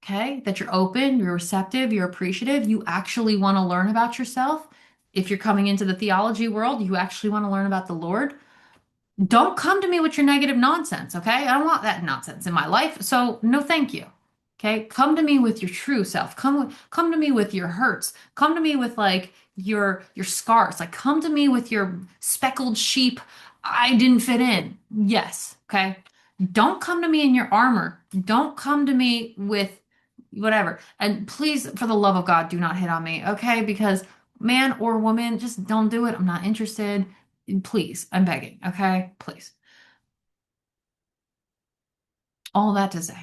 okay? That you're open, you're receptive, you're appreciative, you actually want to learn about yourself. If you're coming into the theology world, you actually want to learn about the Lord. Don't come to me with your negative nonsense, okay? I don't want that nonsense in my life. So no, thank you. Okay? Come to me with your true self. Come to me with your hurts. Come to me with like your scars. Like come to me with your speckled sheep. I didn't fit in. Yes, okay? Don't come to me in your armor. Don't come to me with whatever. And please, for the love of God, do not hit on me, okay? Because man or woman, just don't do it. I'm not interested. Please, I'm begging, okay? Please. All that to say,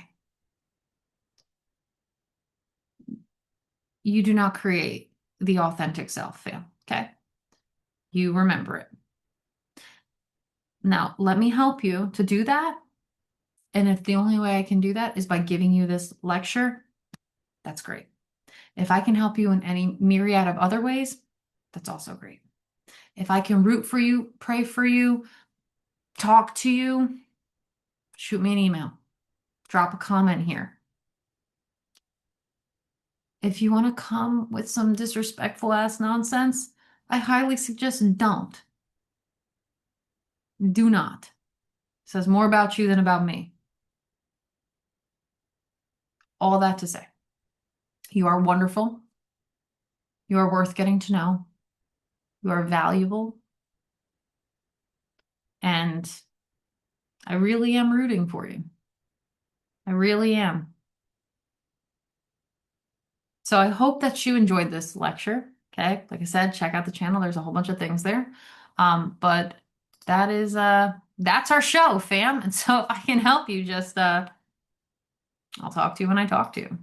you do not create the authentic self, fam, okay? You remember it. Now, let me help you to do that. And if the only way I can do that is by giving you this lecture, that's great. If I can help you in any myriad of other ways, that's also great. If I can root for you, pray for you, talk to you, shoot me an email, drop a comment here. If you want to come with some disrespectful ass nonsense, I highly suggest don't. Do not. It says more about you than about me. All that to say, you are wonderful. You are worth getting to know. You are valuable. And I really am rooting for you. I really am. So I hope that you enjoyed this lecture. Okay. Like I said, check out the channel. There's a whole bunch of things there. But that's our show, fam. And so if I can help you, just I'll talk to you when I talk to you.